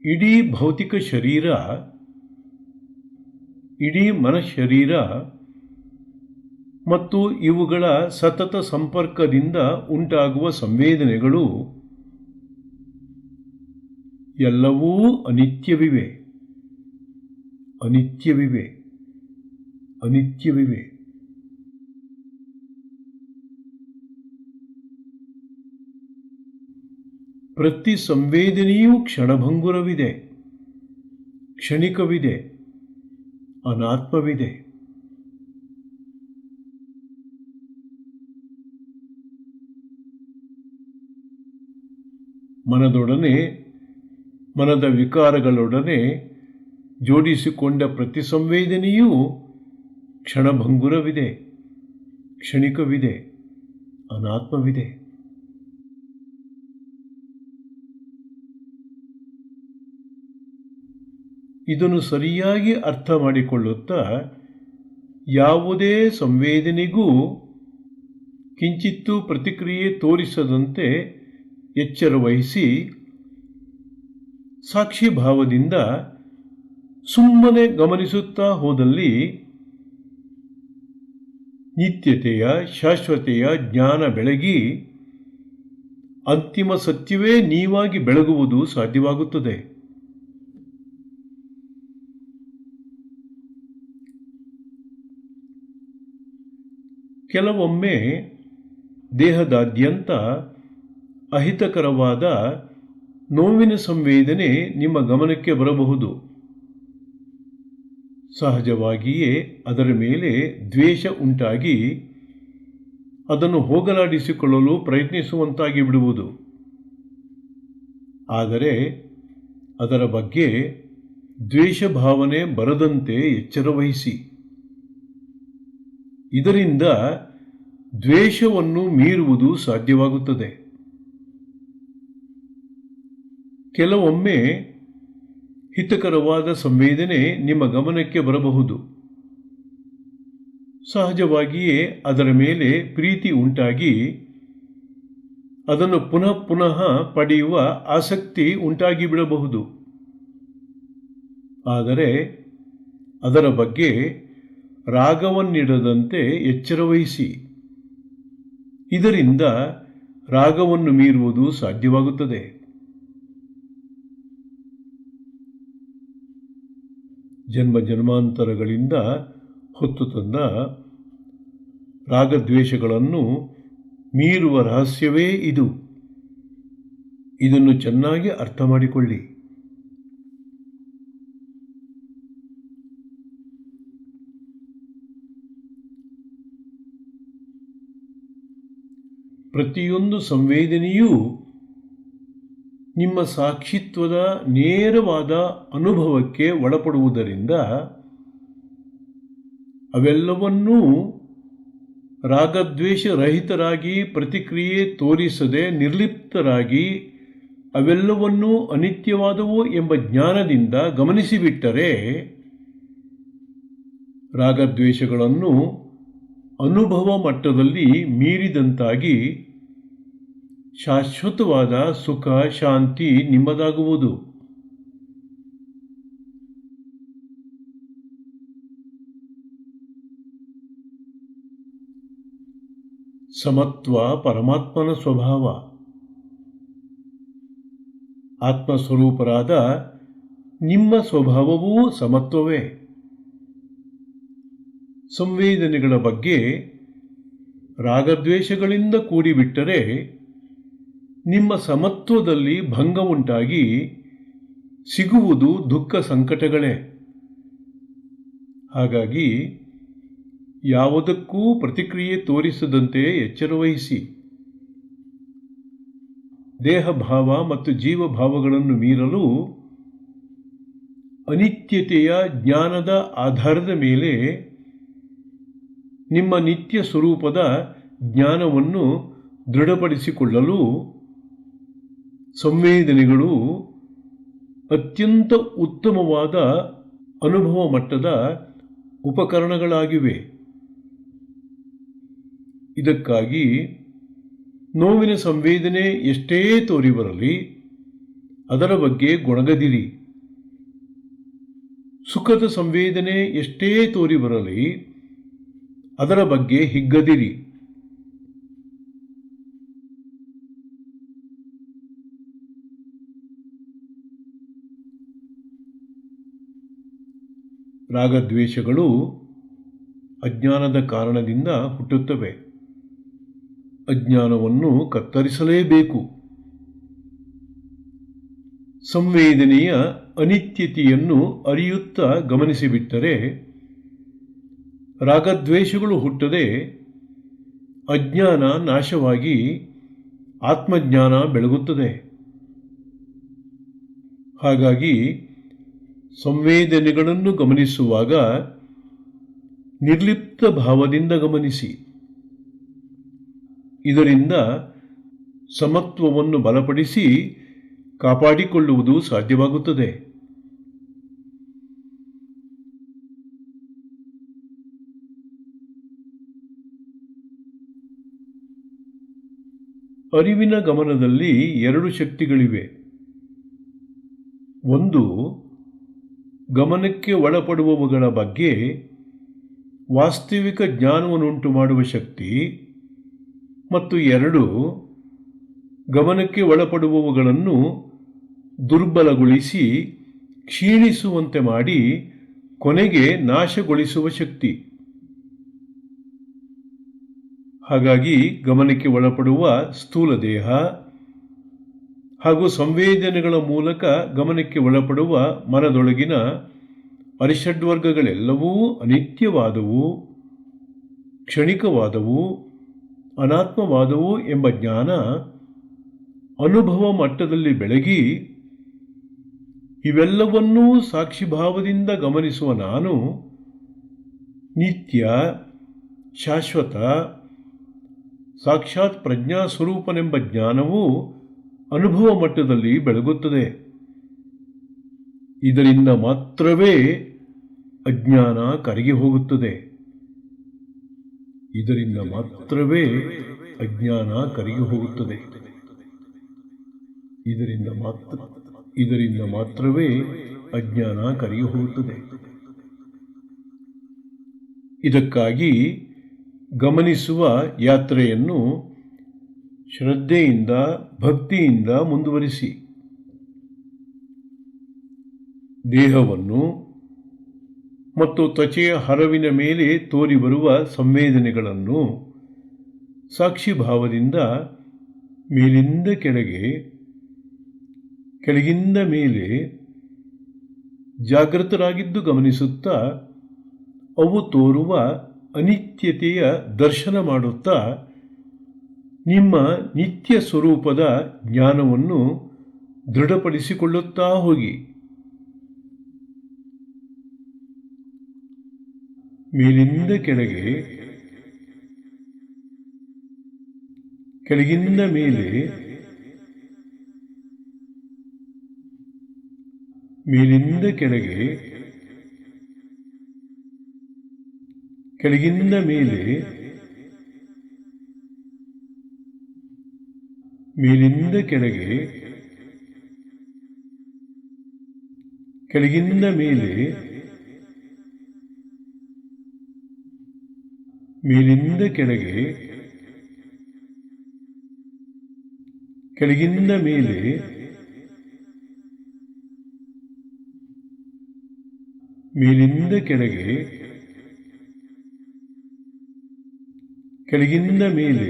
ಇಡೀ ಭೌತಿಕ ಶರೀರ, ಇಡೀ ಮನಶರೀರ ಮತ್ತು ಇವುಗಳ ಸತತ ಸಂಪರ್ಕದಿಂದ ಉಂಟಾಗುವ ಸಂವೇದನೆಗಳು ಎಲ್ಲವೂ ಅನಿತ್ಯವಿವೆ, ಅನಿತ್ಯವಿವೆ, ಅನಿತ್ಯವಿವೆ. ಪ್ರತಿ ಸಂವೇದನೆಯೂ ಕ್ಷಣಭಂಗುರವಿದೆ, ಕ್ಷಣಿಕವಿದೆ, ಅನಾತ್ಮವಿದೆ. ಮನದೊಡನೆ, ಮನದ ವಿಕಾರಗಳೊಡನೆ ಜೋಡಿಸಿಕೊಂಡ ಪ್ರತಿ ಸಂವೇದನೆಯೂ ಕ್ಷಣಭಂಗುರವಿದೆ, ಕ್ಷಣಿಕವಿದೆ, ಅನಾತ್ಮವಿದೆ. ಇದನ್ನು ಸರಿಯಾಗಿ ಅರ್ಥ ಮಾಡಿಕೊಳ್ಳುತ್ತಾ ಯಾವುದೇ ಸಂವೇದನೆಗೂ ಕಿಂಚಿತ್ತೂ ಪ್ರತಿಕ್ರಿಯೆ ತೋರಿಸದಂತೆ ಎಚ್ಚರ ವಹಿಸಿ ಸಾಕ್ಷಿಭಾವದಿಂದ ಸುಮ್ಮನೆ ಗಮನಿಸುತ್ತಾ ಹೋದಲ್ಲಿ ನಿತ್ಯತೆಯ, ಶಾಶ್ವತೆಯ ಜ್ಞಾನ ಬೆಳಗಿ ಅಂತಿಮ ಸತ್ಯವೇ ನೀವಾಗಿ ಬೆಳಗುವುದು ಸಾಧ್ಯವಾಗುತ್ತದೆ. ಕೆಲವೊಮ್ಮೆ ದೇಹದಾದ್ಯಂತ ಅಹಿತಕರವಾದ ನೋವಿನ ಸಂವೇದನೆ ನಿಮ್ಮ ಗಮನಕ್ಕೆ ಬರಬಹುದು. ಸಹಜವಾಗಿಯೇ ಅದರ ಮೇಲೆ ದ್ವೇಷ ಉಂಟಾಗಿ ಅದನ್ನು ಹೋಗಲಾಡಿಸಿಕೊಳ್ಳಲು ಪ್ರಯತ್ನಿಸುವಂತಾಗಿ ಬಿಡುವುದು. ಆದರೆ ಅದರ ಬಗ್ಗೆ ದ್ವೇಷ ಭಾವನೆ ಬರದಂತೆ ಎಚ್ಚರ ವಹಿಸಿ. ಇದರಿಂದ ದ್ವೇಷವನ್ನು ಮೀರುವುದು ಸಾಧ್ಯವಾಗುತ್ತದೆ. ಕೆಲವೊಮ್ಮೆ ಹಿತಕರವಾದ ಸಂವೇದನೆ ನಿಮ್ಮ ಗಮನಕ್ಕೆ ಬರಬಹುದು. ಸಹಜವಾಗಿಯೇ ಅದರ ಮೇಲೆ ಪ್ರೀತಿ ಉಂಟಾಗಿ ಅದನ್ನು ಪುನಃ ಪುನಃ ಪಡೆಯುವ ಆಸಕ್ತಿ ಉಂಟಾಗಿ ಬಿಡಬಹುದು. ಆದರೆ ಅದರ ಬಗ್ಗೆ ರಾಗವನ್ನಿಡದಂತೆ ಎಚ್ಚರ ವಹಿಸಿ. ಇದರಿಂದ ರಾಗವನ್ನು ಮೀರುವುದು ಸಾಧ್ಯವಾಗುತ್ತದೆ. ಜನ್ಮ ಜನ್ಮಾಂತರಗಳಿಂದ ಹೊತ್ತು ತಂದ ರಾಗದ್ವೇಷಗಳನ್ನು ಮೀರುವ ರಹಸ್ಯವೇ ಇದು. ಇದನ್ನು ಚೆನ್ನಾಗಿ ಅರ್ಥ ಮಾಡಿಕೊಳ್ಳಿ. ಪ್ರತಿಯೊಂದು ಸಂವೇದನೆಯೂ ನಿಮ್ಮ ಸಾಕ್ಷಿತ್ವದ ನೇರವಾದ ಅನುಭವಕ್ಕೆ ಒಳಪಡುವುದರಿಂದ ಅವೆಲ್ಲವನ್ನೂ ರಾಗದ್ವೇಷರಹಿತರಾಗಿ ಪ್ರತಿಕ್ರಿಯೆ ತೋರಿಸದೆ ನಿರ್ಲಿಪ್ತರಾಗಿ ಅವೆಲ್ಲವನ್ನೂ ಅನಿತ್ಯವಾದವು ಎಂಬ ಜ್ಞಾನದಿಂದ ಗಮನಿಸಿಬಿಟ್ಟರೆ ರಾಗದ್ವೇಷಗಳನ್ನು ಅನುಭವ ಮಟ್ಟದಲ್ಲಿ ಮೀರಿದಂತಾಗಿ ಶಾಶ್ವತವಾದ ಸುಖ ಶಾಂತಿ ನಿಮ್ಮದಾಗುವುದು. ಸಮತ್ವ ಪರಮಾತ್ಮನ ಸ್ವಭಾವ. ಆತ್ಮಸ್ವರೂಪರಾದ ನಿಮ್ಮ ಸ್ವಭಾವವೂ ಸಮತ್ವವೇ. ಸಂವೇದನೆಗಳ ಬಗ್ಗೆ ರಾಗದ್ವೇಷಗಳಿಂದ ಕೂಡಿಬಿಟ್ಟರೆ ನಿಮ್ಮ ಸಮತ್ವದಲ್ಲಿ ಭಂಗ ಉಂಟಾಗಿ ಸಿಗುವುದು ದುಃಖ ಸಂಕಟಗಳೇ. ಹಾಗಾಗಿ ಯಾವುದಕ್ಕೂ ಪ್ರತಿಕ್ರಿಯೆ ತೋರಿಸದಂತೆ ಎಚ್ಚರವಹಿಸಿ. ದೇಹಭಾವ ಮತ್ತು ಜೀವಭಾವಗಳನ್ನು ಮೀರಲು ಅನಿತ್ಯತೆಯ ಜ್ಞಾನದ ಆಧಾರದ ಮೇಲೆ ನಿಮ್ಮ ನಿತ್ಯ ಸ್ವರೂಪದ ಜ್ಞಾನವನ್ನು ದೃಢಪಡಿಸಿಕೊಳ್ಳಲು ಸಂವೇದನೆಗಳು ಅತ್ಯಂತ ಉತ್ತಮವಾದ ಅನುಭವ ಮಟ್ಟದ ಉಪಕರಣಗಳಾಗಿವೆ. ಇದಕ್ಕಾಗಿ ನೋವಿನ ಸಂವೇದನೆ ಎಷ್ಟೇ ತೋರಿಬರಲಿ ಅದರ ಬಗ್ಗೆ ಗೊಣಗದಿರಿ. ಸುಖದ ಸಂವೇದನೆ ಎಷ್ಟೇ ತೋರಿಬರಲಿ ಅದರ ಬಗ್ಗೆ ಹಿಗ್ಗದಿರಿ. ರಾಗದ್ವೇಷಗಳು ಅಜ್ಞಾನದ ಕಾರಣದಿಂದ ಹುಟ್ಟುತ್ತವೆ. ಅಜ್ಞಾನವನ್ನು ಕತ್ತರಿಸಲೇಬೇಕು. ಸಂವೇದನೆಯ ಅನಿತ್ಯತೆಯನ್ನು ಅರಿಯುತ್ತಾ ಗಮನಿಸಿಬಿಟ್ಟರೆ ರಾಗದ್ವೇಷಗಳು ಹುಟ್ಟದೆ ಅಜ್ಞಾನ ನಾಶವಾಗಿ ಆತ್ಮಜ್ಞಾನ ಬೆಳಗುತ್ತದೆ. ಹಾಗಾಗಿ ಸಂವೇದನೆಗಳನ್ನು ಗಮನಿಸುವಾಗ ನಿರ್ಲಿಪ್ತ ಭಾವದಿಂದ ಗಮನಿಸಿ. ಇದರಿಂದ ಸಮತ್ವವನ್ನು ಬಲಪಡಿಸಿ ಕಾಪಾಡಿಕೊಳ್ಳುವುದು ಸಾಧ್ಯವಾಗುತ್ತದೆ. ಅರಿವಿನ ಗಮನದಲ್ಲಿ ಎರಡು ಶಕ್ತಿಗಳಿವೆ. ಒಂದು, ಗಮನಕ್ಕೆ ಒಳಪಡುವವುಗಳ ಬಗ್ಗೆ ವಾಸ್ತವಿಕ ಜ್ಞಾನವನ್ನುಂಟು ಮಾಡುವ ಶಕ್ತಿ, ಮತ್ತು ಎರಡು, ಗಮನಕ್ಕೆ ಒಳಪಡುವವುಗಳನ್ನು ದುರ್ಬಲಗೊಳಿಸಿ ಕ್ಷೀಣಿಸುವಂತೆ ಮಾಡಿ ಕೊನೆಗೆ ನಾಶಗೊಳಿಸುವ ಶಕ್ತಿ. ಹಾಗಾಗಿ ಗಮನಕ್ಕೆ ಒಳಪಡುವ ಸ್ಥೂಲ ದೇಹ ಹಾಗೂ ಸಂವೇದನೆಗಳ ಮೂಲಕ ಗಮನಕ್ಕೆ ಒಳಪಡುವ ಮನದೊಳಗಿನ ಅರಿಷಡ್ವರ್ಗಗಳೆಲ್ಲವೂ ಅನಿತ್ಯವಾದವು, ಕ್ಷಣಿಕವಾದವು, ಅನಾತ್ಮವಾದವು ಎಂಬ ಜ್ಞಾನ ಅನುಭವ ಮಟ್ಟದಲ್ಲಿ ಬೆಳಗಿ ಇವೆಲ್ಲವನ್ನೂ ಸಾಕ್ಷಿಭಾವದಿಂದ ಗಮನಿಸುವ ನಾನು ನಿತ್ಯ, ಶಾಶ್ವತ, ಸಾಕ್ಷಾತ್ ಪ್ರಜ್ಞಾಸ್ವರೂಪನೆಂಬ ಜ್ಞಾನವು ಅನುಭವ ಮಟ್ಟದಲ್ಲಿ ಬೆಳಗುತ್ತದೆ. ಇದರಿಂದ ಮಾತ್ರವೇ ಅಜ್ಞಾನ ಕರಗಿ ಹೋಗುತ್ತದೆ. ಇದರಿಂದ ಮಾತ್ರವೇ ಅಜ್ಞಾನ ಕರಗಿ ಹೋಗುತ್ತದೆ. ಇದರಿಂದ ಮಾತ್ರವೇ ಅಜ್ಞಾನ ಕರಗಿ ಹೋಗುತ್ತದೆ. ಇದಕ್ಕಾಗಿ ಗಮನಿಸುವ ಯಾತ್ರೆಯನ್ನು ಶ್ರದ್ಧೆಯಿಂದ, ಭಕ್ತಿಯಿಂದ ಮುಂದುವರಿಸಿ. ದೇಹವನ್ನು ಮತ್ತು ತ್ವಚೆಯ ಹರವಿನ ಮೇಲೆ ತೋರಿಬರುವ ಸಂವೇದನೆಗಳನ್ನು ಸಾಕ್ಷಿಭಾವದಿಂದ ಮೇಲಿಂದ ಕೆಳಗೆ, ಕೆಳಗಿಂದ ಮೇಲೆ ಜಾಗೃತರಾಗಿದ್ದು ಗಮನಿಸುತ್ತಾ ಅವು ತೋರುವ ಅನಿತ್ಯತೆಯ ದರ್ಶನ ಮಾಡುತ್ತಾ ನಿಮ್ಮ ನಿತ್ಯ ಸ್ವರೂಪದ ಜ್ಞಾನವನ್ನು ದೃಢಪಡಿಸಿಕೊಳ್ಳುತ್ತಾ ಹೋಗಿ. ಮೇಲಿಂದ ಕೆಳಗೆ, ಕೆಳಗಿಂದ ಮೇಲೆ, ಮೇಲಿಂದ ಕೆಳಗೆ, ಕೆಳಗಿಂದ ಮೇಲೆ, ಮೇಲಿಂದ ಕೆಳಗೆ, ಕೆಳಗಿಂದ ಮೇಲೆ, ಮೇಲಿಂದ ಕೆಳಗೆ, ಕೆಳಗಿಂದ ಮೇಲೆ, ಮೇಲಿಂದ ಕೆಳಗೆ, ಕೆಳಗಿಂದ ಮೇಲೆ,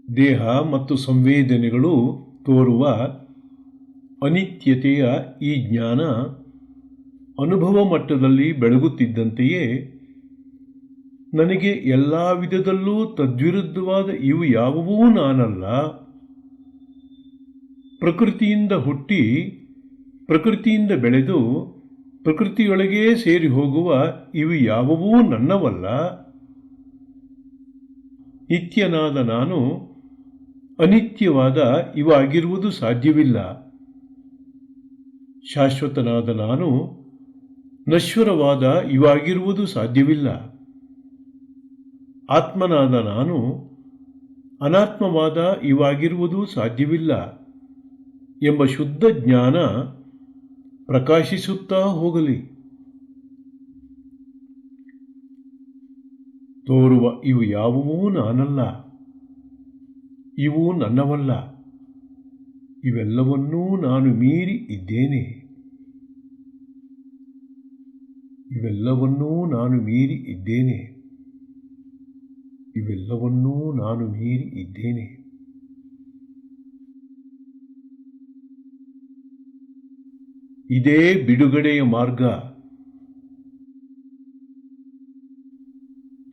ದೇಹ ಮತ್ತು ಸಂವೇದನೆಗಳು ತೋರುವ ಅನಿತ್ಯತೆಯ ಈ ಜ್ಞಾನ ಅನುಭವ ಮಟ್ಟದಲ್ಲಿ ಬೆಳಗುತ್ತಿದ್ದಂತೆಯೇ ನನಗೆ ಎಲ್ಲ ವಿಧದಲ್ಲೂ ತದ್ವಿರುದ್ಧವಾದ ಇವು ಯಾವುವೂ ನಾನಲ್ಲ, ಪ್ರಕೃತಿಯಿಂದ ಹುಟ್ಟಿ ಪ್ರಕೃತಿಯಿಂದ ಬೆಳೆದು ಪ್ರಕೃತಿಯೊಳಗೇ ಸೇರಿ ಹೋಗುವ ಇವು ಯಾವುವೂ ನನ್ನವಲ್ಲ, ನಿತ್ಯನಾದ ನಾನು ಅನಿತ್ಯವಾದ ಇವಾಗಿರುವುದು ಸಾಧ್ಯವಿಲ್ಲ, ಶಾಶ್ವತನಾದ ನಾನು ನಶ್ವರವಾದ ಇವಾಗಿರುವುದು ಸಾಧ್ಯವಿಲ್ಲ, ಆತ್ಮನಾದ ನಾನು ಅನಾತ್ಮವಾದ ಇವಾಗಿರುವುದು ಸಾಧ್ಯವಿಲ್ಲ ಎಂಬ ಶುದ್ಧ ಜ್ಞಾನ ಪ್ರಕಾಶಿಸುತ್ತಾ ಹೋಗಲಿ. ತೋರುವ ಇವು ಯಾವುವೂ ನಾನಲ್ಲ, ಇವು ನನ್ನವಲ್ಲ, ಇವೆಲ್ಲವನ್ನೂ ನಾನು ಮೀರಿ ಇದ್ದೇನೆ, ಇವೆಲ್ಲವನ್ನೂ ನಾನು ಮೀರಿ ಇದ್ದೇನೆ, ಇವೆಲ್ಲವನ್ನೂ ನಾನು ಮೀರಿ ಇದ್ದೇನೆ. ಇದೇ ಬಿಡುಗಡೆಯ ಮಾರ್ಗ.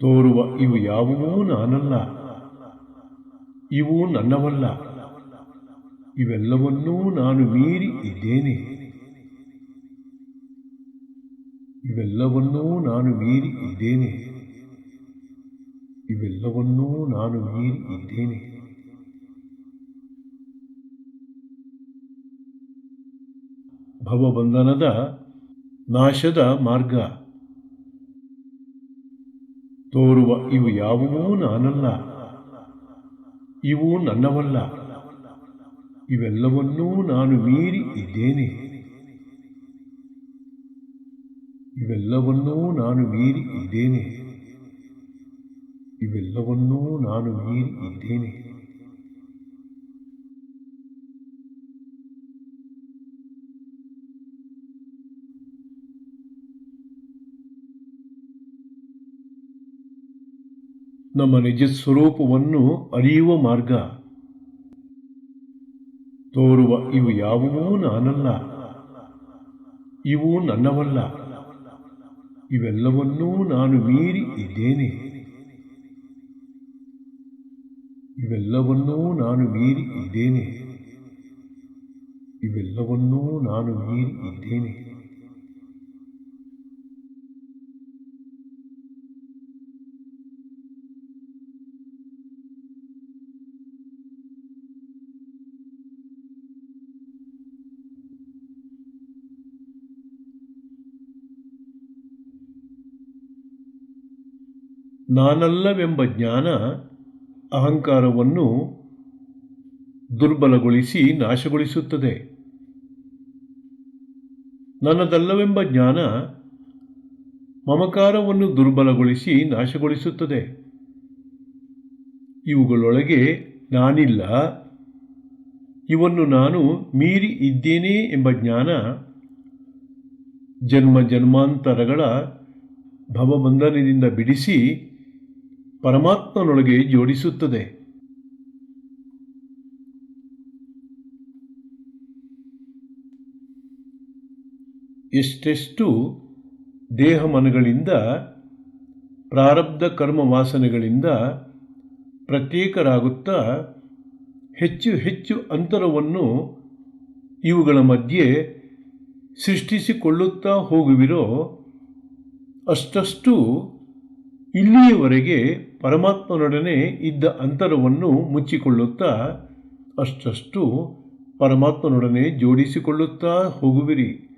ತೋರುವ ಇವು ಯಾವುವೂ ನಾನಲ್ಲ, ಇವು ನನ್ನವಲ್ಲ, ಇವೆಲ್ಲವನ್ನೂ ನಾನು ಮೀರಿ ಇದ್ದೇನೆ, ಇವೆಲ್ಲವನ್ನೂ ನಾನು ಮೀರಿ ಇದ್ದೇನೆ, ಇವೆಲ್ಲವನ್ನೂ ನಾನು ಮೀರಿ ಇದ್ದೇನೆ. ಭವಬಂಧನದ ನಾಶದ ಮಾರ್ಗ. ತೋರುವ ಇವು ಯಾವುವೂ ನಾನಲ್ಲ, ಇವು ನನ್ನವಲ್ಲ, ಇವೆಲ್ಲವನ್ನೂ ನಾನು ಮೀರಿ ಇದ್ದೇನೆ, ಇವೆಲ್ಲವನ್ನೂ ನಾನು ಮೀರಿ ಇದ್ದೇನೆ, ಇವೆಲ್ಲವನ್ನೂ ನಾನು ಮೀರಿ ಇದ್ದೇನೆ. ನಮ್ಮ ನಿಜ ಸ್ವರೂಪವನ್ನು ಅರಿಯುವ ಮಾರ್ಗ. ತೋರುವ ಇವು ಯಾವುವೂ ನಾನಲ್ಲ, ಇವು ನನ್ನವಲ್ಲ, ಇವೆಲ್ಲವನ್ನೂ ನಾನು ಮೀರಿ ಇದ್ದೇನೆ, ಇವೆಲ್ಲವನ್ನೂ ನಾನು ಮೀರಿ ಇದ್ದೇನೆ, ಇವೆಲ್ಲವನ್ನೂ ನಾನು ಮೀರಿ ಇದ್ದೇನೆ. ನಾನಲ್ಲವೆಂಬ ಜ್ಞಾನ ಅಹಂಕಾರವನ್ನು ದುರ್ಬಲಗೊಳಿಸಿ ನಾಶಗೊಳಿಸುತ್ತದೆ. ನನ್ನದಲ್ಲವೆಂಬ ಜ್ಞಾನ ಮಮಕಾರವನ್ನು ದುರ್ಬಲಗೊಳಿಸಿ ನಾಶಗೊಳಿಸುತ್ತದೆ. ಇವುಗಳೊಳಗೆ ನಾನಿಲ್ಲ, ಇವನ್ನು ನಾನು ಮೀರಿ ಇದ್ದೇನೆ ಎಂಬ ಜ್ಞಾನ ಜನ್ಮ ಜನ್ಮಾಂತರಗಳ ಭವಬಂಧನದಿಂದ ಬಿಡಿಸಿ ಪರಮಾತ್ಮನೊಳಗೆ ಜೋಡಿಸುತ್ತದೆ. ಎಷ್ಟೆಷ್ಟು ದೇಹಮನಗಳಿಂದ ಪ್ರಾರಬ್ಧ ಕರ್ಮ ವಾಸನೆಗಳಿಂದ ಪ್ರತ್ಯೇಕರಾಗುತ್ತಾ ಹೆಚ್ಚು ಹೆಚ್ಚು ಅಂತರವನ್ನು ಇವುಗಳ ಮಧ್ಯೆ ಸೃಷ್ಟಿಸಿಕೊಳ್ಳುತ್ತಾ ಹೋಗುವಿರೋ ಅಷ್ಟಷ್ಟು ಇಲ್ಲಿಯವರೆಗೆ ಪರಮಾತ್ಮನೊಡನೆ ಇದ್ದ ಅಂತರವನ್ನು ಮುಚ್ಚಿಕೊಳ್ಳುತ್ತಾ ಅಷ್ಟಷ್ಟು ಪರಮಾತ್ಮನೊಡನೆ ಜೋಡಿಸಿಕೊಳ್ಳುತ್ತಾ ಹೋಗುವಿರಿ.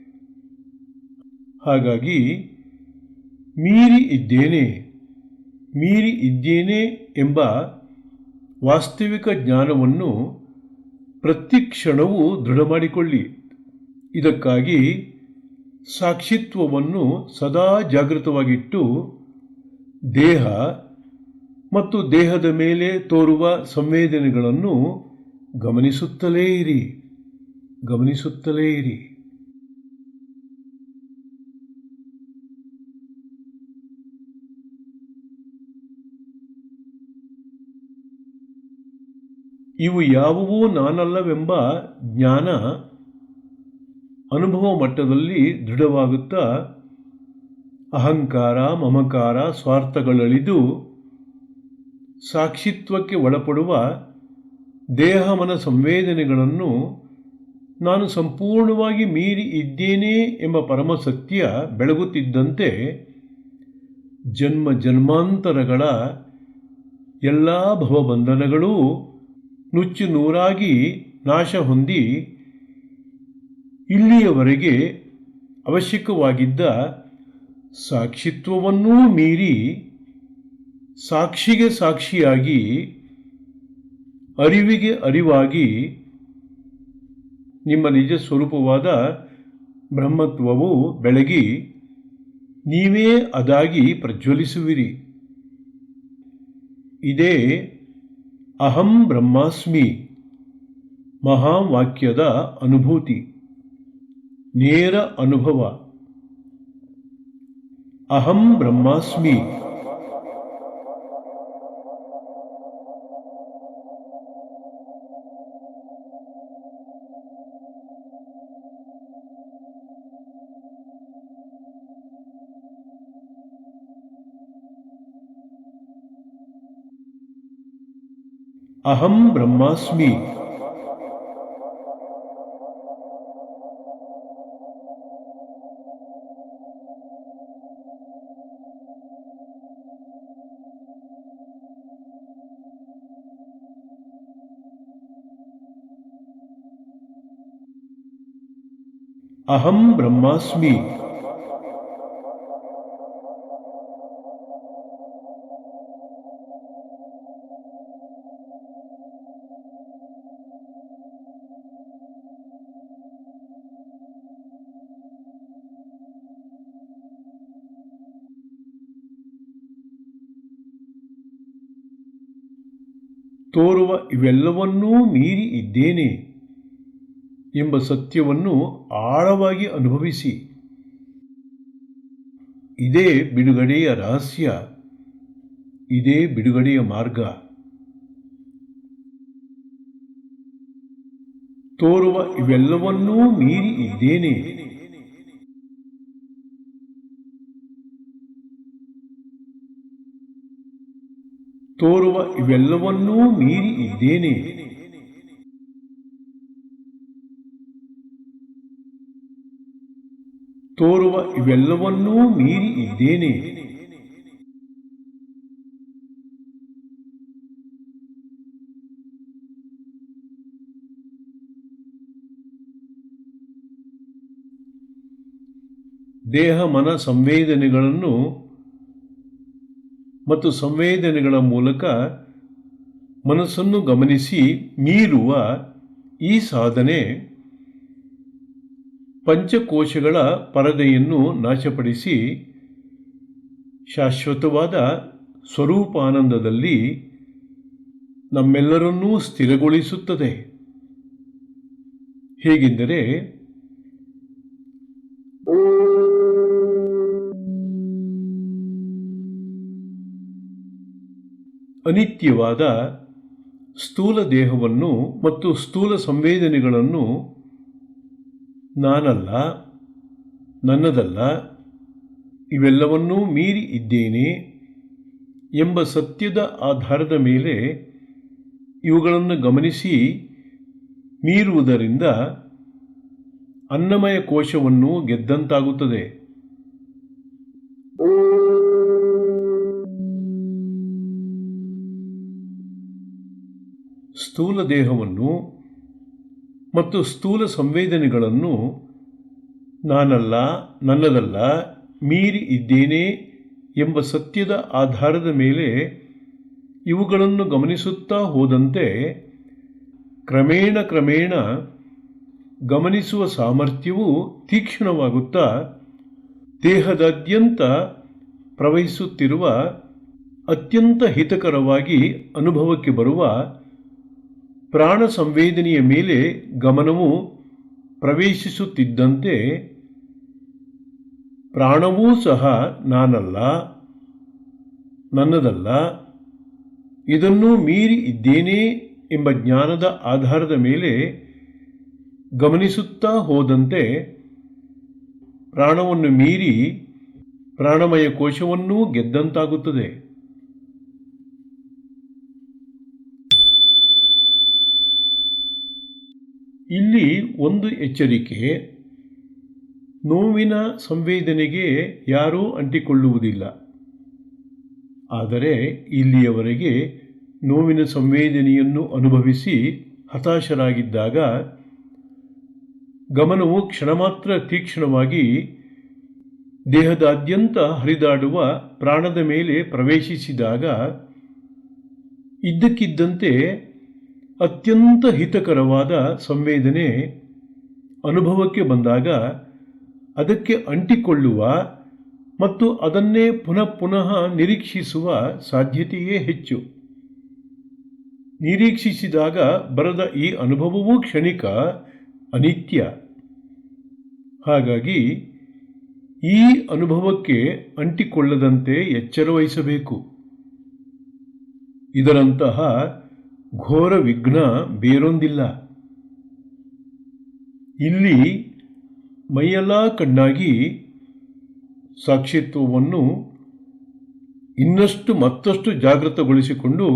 ಹಾಗಾಗಿ ಮೀರಿ ಇದ್ದೇನೆ ಎಂಬ ವಾಸ್ತವಿಕ ಜ್ಞಾನವನ್ನು ಪ್ರತಿ ಕ್ಷಣವೂ ದೃಢ ಮಾಡಿಕೊಳ್ಳಿ. ಇದಕ್ಕಾಗಿ ಸಾಕ್ಷಿತ್ವವನ್ನು ಸದಾ ಜಾಗೃತವಾಗಿಟ್ಟು ದೇಹ ಮತ್ತು ದೇಹದ ಮೇಲೆ ತೋರುವ ಸಂವೇದನೆಗಳನ್ನು ಗಮನಿಸುತ್ತಲೇ ಇರಿ. ಇವು ಯಾವುವೂ ನಾನಲ್ಲವೆಂಬ ಜ್ಞಾನ ಅನುಭವ ಮಟ್ಟದಲ್ಲಿ ದೃಢವಾಗುತ್ತಾ ಅಹಂಕಾರ, ಮಮಕಾರ, ಸ್ವಾರ್ಥಗಳಳಿದು ಸಾಕ್ಷಿತ್ವಕ್ಕೆ ಒಳಪಡುವ ದೇಹಮನ ಸಂವೇದನೆಗಳನ್ನು ನಾನು ಸಂಪೂರ್ಣವಾಗಿ ಮೀರಿ ಇದ್ದೇನೆ ಎಂಬ ಪರಮಸತ್ಯ ಬೆಳಗುತ್ತಿದ್ದಂತೆ ಜನ್ಮ ಜನ್ಮಾಂತರಗಳ ಎಲ್ಲ ಭವಬಂಧನಗಳೂ ನುಚ್ಚು ನೂರಾಗಿ ನಾಶ ಹೊಂದಿ ಇಲ್ಲಿಯವರೆಗೆ ಅವಶ್ಯಕವಾಗಿದ್ದ ಸಾಕ್ಷಿತ್ವವನ್ನೂ ಮೀರಿ ಸಾಕ್ಷಿಗೆ ಸಾಕ್ಷಿಯಾಗಿ ಅರಿವಿಗೆ ಅರಿವಾಗಿ ನಿಮ್ಮ ನಿಜ ಸ್ವರೂಪವಾದ ಬ್ರಹ್ಮತ್ವವು ಬೆಳಗಿ ನೀವೇ ಅದಾಗಿ ಪ್ರಜ್ವಲಿಸುವಿರಿ. ಇದೇ ಅಹಂ ಬ್ರಹ್ಮಾಸ್ಮಿ ಮಹಾವಾಕ್ಯದ ಅನುಭೂತಿ, ನೇರ ಅನುಭವ. ಅಹಂ ಬ್ರಹ್ಮಾಸ್ಮಿ. ಅಹಂ ಬ್ರಹ್ಮಾಸ್ಮಿ. ಅಹಂ ಬ್ರಹ್ಮಾಸ್ಮಿ. ತೋರುವ ಇವೆಲ್ಲವನ್ನೂ ಮೀರಿ ಇದ್ದೇನೆ ಎಂಬ ಸತ್ಯವನ್ನು ಆಳವಾಗಿ ಅನುಭವಿಸಿ. ಇದೇ ಬಿಡುಗಡೆಯ ರಹಸ್ಯ, ಇದೇ ಬಿಡುಗಡೆಯ ಮಾರ್ಗ. ತೋರುವ ಇವೆಲ್ಲವನ್ನೂ ಮೀರಿ ಇದ್ದೇನೆ. ತೋರುವ ಇವೆಲ್ಲವನ್ನೂ ಮೀರಿ ಇದ್ದೇನೆ. ತೋರುವ ಇವೆಲ್ಲವನ್ನೂ ಮೀರಿ ಇದ್ದೇನೆ. ದೇಹ ಮನ ಸಂವೇದನೆಗಳನ್ನು ಮತ್ತು ಸಂವೇದನೆಗಳ ಮೂಲಕ ಮನಸ್ಸನ್ನು ಗಮನಿಸಿ ಮೀರುವ ಈ ಸಾಧನೆ ಪಂಚಕೋಶಗಳ ಪರದೆಯನ್ನು ನಾಶಪಡಿಸಿ ಶಾಶ್ವತವಾದ ಸ್ವರೂಪಾನಂದದಲ್ಲಿ ನಮ್ಮೆಲ್ಲರನ್ನೂ ಸ್ಥಿರಗೊಳಿಸುತ್ತದೆ. ಹೇಗೆಂದರೆ, ಅನಿತ್ಯವಾದ ಸ್ಥೂಲ ದೇಹವನ್ನು ಮತ್ತು ಸ್ಥೂಲ ಸಂವೇದನೆಗಳನ್ನು ನಾನಲ್ಲ, ನನ್ನದಲ್ಲ, ಇವೆಲ್ಲವನ್ನೂ ಮೀರಿ ಇದ್ದೇನೆ ಎಂಬ ಸತ್ಯದ ಆಧಾರದ ಮೇಲೆ ಇವುಗಳನ್ನು ಗಮನಿಸಿ ಮೀರುವುದರಿಂದ ಅನ್ನಮಯ ಕೋಶವನ್ನು ಗೆದ್ದಂತಾಗುತ್ತದೆ. ಸ್ಥೂಲ ದೇಹವನ್ನು ಮತ್ತು ಸ್ಥೂಲ ಸಂವೇದನೆಗಳನ್ನು ನಾನಲ್ಲ, ನನ್ನದಲ್ಲ, ಮೀರಿ ಇದ್ದೇನೆ ಎಂಬ ಸತ್ಯದ ಆಧಾರದ ಮೇಲೆ ಇವುಗಳನ್ನು ಗಮನಿಸುತ್ತಾ ಹೋದಂತೆ ಕ್ರಮೇಣ ಗಮನಿಸುವ ಸಾಮರ್ಥ್ಯವು ತೀಕ್ಷ್ಣವಾಗುತ್ತಾ ದೇಹದಾದ್ಯಂತ ಪ್ರವಹಿಸುತ್ತಿರುವ ಅತ್ಯಂತ ಹಿತಕರವಾಗಿ ಅನುಭವಕ್ಕೆ ಬರುವ ಪ್ರಾಣ ಸಂವೇದನೆಯ ಮೇಲೆ ಗಮನವು ಪ್ರವೇಶಿಸುತ್ತಿದ್ದಂತೆ ಪ್ರಾಣವೂ ಸಹ ನಾನಲ್ಲ, ನನ್ನದಲ್ಲ, ಇದನ್ನು ಮೀರಿ ಇದ್ದೇನೆ ಎಂಬ ಜ್ಞಾನದ ಆಧಾರದ ಮೇಲೆ ಗಮನಿಸುತ್ತಾ ಹೋದಂತೆ ಪ್ರಾಣವನ್ನು ಮೀರಿ ಪ್ರಾಣಮಯ ಕೋಶವನ್ನೂ ಗೆದ್ದಂತಾಗುತ್ತದೆ. ಇಲ್ಲಿ ಒಂದು ಎಚ್ಚರಿಕೆ: ನೋವಿನ ಸಂವೇದನೆಗೆ ಯಾರೂ ಅಂಟಿಕೊಳ್ಳುವುದಿಲ್ಲ. ಆದರೆ ಇಲ್ಲಿಯವರೆಗೆ ನೋವಿನ ಸಂವೇದನೆಯನ್ನು ಅನುಭವಿಸಿ ಹತಾಶರಾಗಿದ್ದಾಗ ಗಮನವು ಕ್ಷಣಮಾತ್ರ ತೀಕ್ಷ್ಣವಾಗಿ ದೇಹದಾದ್ಯಂತ ಹರಿದಾಡುವ ಪ್ರಾಣದ ಮೇಲೆ ಪ್ರವೇಶಿಸಿದಾಗ ಇದ್ದಕ್ಕಿದ್ದಂತೆ ಅತ್ಯಂತ ಹಿತಕರವಾದ ಸಂವೇದನೆ ಅನುಭವಕ್ಕೆ ಬಂದಾಗ ಅದಕ್ಕೆ ಅಂಟಿಕೊಳ್ಳುವ ಮತ್ತು ಅದನ್ನೇ ಪುನಃ ನಿರೀಕ್ಷಿಸುವ ಸಾಧ್ಯತೆಯೇ ಹೆಚ್ಚು. ನಿರೀಕ್ಷಿಸಿದಾಗ ಬರದ ಈ ಅನುಭವವೂ ಕ್ಷಣಿಕ, ಅನಿತ್ಯ. ಹಾಗಾಗಿ ಈ ಅನುಭವಕ್ಕೆ ಅಂಟಿಕೊಳ್ಳದಂತೆ ಎಚ್ಚರ ವಹಿಸಬೇಕು. ಇದರಂತಹ ಘೋರ ವಿಘ್ನ ಬೇರೊಂದಿಲ್ಲ. ಇಲ್ಲಿ ಮೈಯೆಲ್ಲ ಕಣ್ಣಾಗಿ ಸಾಕ್ಷಿತ್ವವನ್ನು ಮತ್ತಷ್ಟು ಜಾಗೃತಗೊಳಿಸಿಕೊಂಡು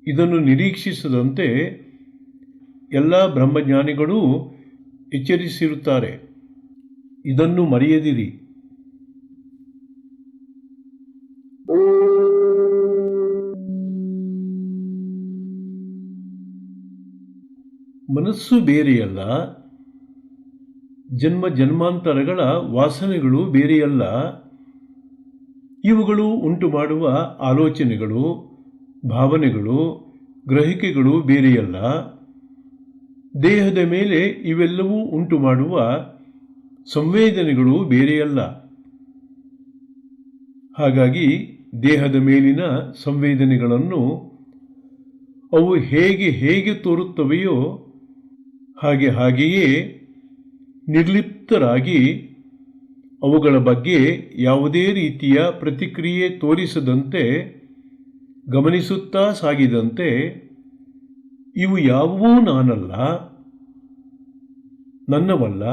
ಇದನ್ನು ನಿರೀಕ್ಷಿಸದಂತೆ ಎಲ್ಲ ಬ್ರಹ್ಮಜ್ಞಾನಿಗಳೂ ಎಚ್ಚರಿಸಿರುತ್ತಾರೆ. ಇದನ್ನು ಮರೆಯದಿರಿ. ಮನಸ್ಸು ಬೇರೆಯಲ್ಲ, ಜನ್ಮಾಂತರಗಳ ವಾಸನೆಗಳು ಬೇರೆಯಲ್ಲ. ಇವುಗಳು ಉಂಟು ಮಾಡುವ ಆಲೋಚನೆಗಳು, ಭಾವನೆಗಳು, ಗ್ರಹಿಕೆಗಳು ಬೇರೆಯಲ್ಲ. ದೇಹದ ಮೇಲೆ ಇವೆಲ್ಲವೂ ಉಂಟು ಮಾಡುವ ಸಂವೇದನೆಗಳು ಬೇರೆಯಲ್ಲ. ಹಾಗಾಗಿ ದೇಹದ ಮೇಲಿನ ಸಂವೇದನೆಗಳನ್ನು ಅವು ಹೇಗೆ ತೋರುತ್ತವೆಯೋ ಹಾಗೆಯೇ ನಿರ್ಲಿಪ್ತರಾಗಿ ಅವುಗಳ ಬಗ್ಗೆ ಯಾವುದೇ ರೀತಿಯ ಪ್ರತಿಕ್ರಿಯೆ ತೋರಿಸದಂತೆ ಗಮನಿಸುತ್ತಾ ಸಾಗಿದಂತೆ ಇವು ಯಾವುವೂ ನಾನಲ್ಲ, ನನ್ನವಲ್ಲ,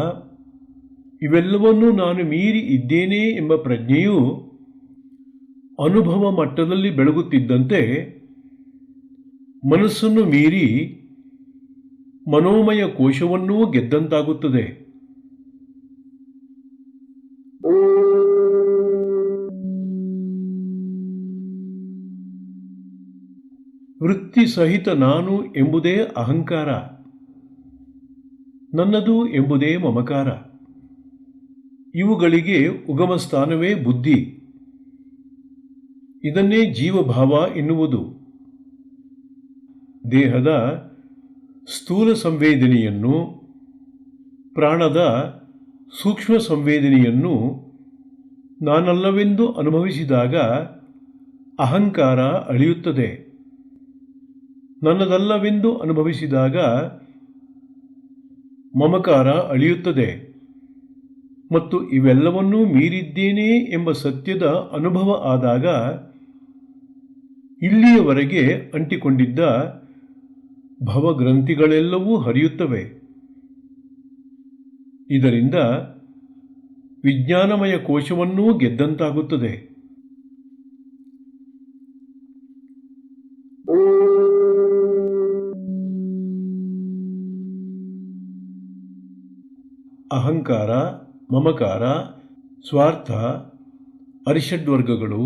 ಇವೆಲ್ಲವನ್ನೂ ನಾನು ಮೀರಿ ಇದ್ದೇನೆ ಎಂಬ ಪ್ರಜ್ಞೆಯು ಅನುಭವ ಮಟ್ಟದಲ್ಲಿ ಬೆಳಗುತ್ತಿದ್ದಂತೆ ಮನಸ್ಸನ್ನು ಮೀರಿ ಮನೋಮಯ ಕೋಶವನ್ನೂ ಗೆದ್ದಂತಾಗುತ್ತದೆ. ವೃತ್ತಿ ಸಹಿತ ನಾನು ಎಂಬುದೇ ಅಹಂಕಾರ, ನನ್ನದು ಎಂಬುದೇ ಮಮಕಾರ. ಇವುಗಳಿಗೆ ಉಗಮ ಸ್ಥಾನವೇ ಬುದ್ಧಿ. ಇದನ್ನೇ ಜೀವಭಾವ ಎನ್ನುವುದು. ದೇಹದ ಸ್ಥೂಲ ಸಂವೇದನೆಯನ್ನು, ಪ್ರಾಣದ ಸೂಕ್ಷ್ಮ ಸಂವೇದನೆಯನ್ನು ನಾನಲ್ಲವೆಂದು ಅನುಭವಿಸಿದಾಗ ಅಹಂಕಾರ ಅಳಿಯುತ್ತದೆ. ನನ್ನದಲ್ಲವೆಂದು ಅನುಭವಿಸಿದಾಗ ಮಮಕಾರ ಅಳಿಯುತ್ತದೆ. ಮತ್ತು ಇವೆಲ್ಲವನ್ನೂ ಮೀರಿದ್ದೇನೆ ಎಂಬ ಸತ್ಯದ ಅನುಭವ ಆದಾಗ ಇಲ್ಲಿಯವರೆಗೆ ಅಂಟಿಕೊಂಡಿದ್ದ ಭವಗ್ರಂಥಿಗಳೆಲ್ಲವೂ ಹರಿಯುತ್ತವೆ. ಇದರಿಂದ ವಿಜ್ಞಾನಮಯ ಕೋಶವನ್ನೂ ಗೆದ್ದಂತಾಗುತ್ತದೆ. ಅಹಂಕಾರ, ಮಮಕಾರ, ಸ್ವಾರ್ಥ, ಅರಿಷಡ್ವರ್ಗಗಳು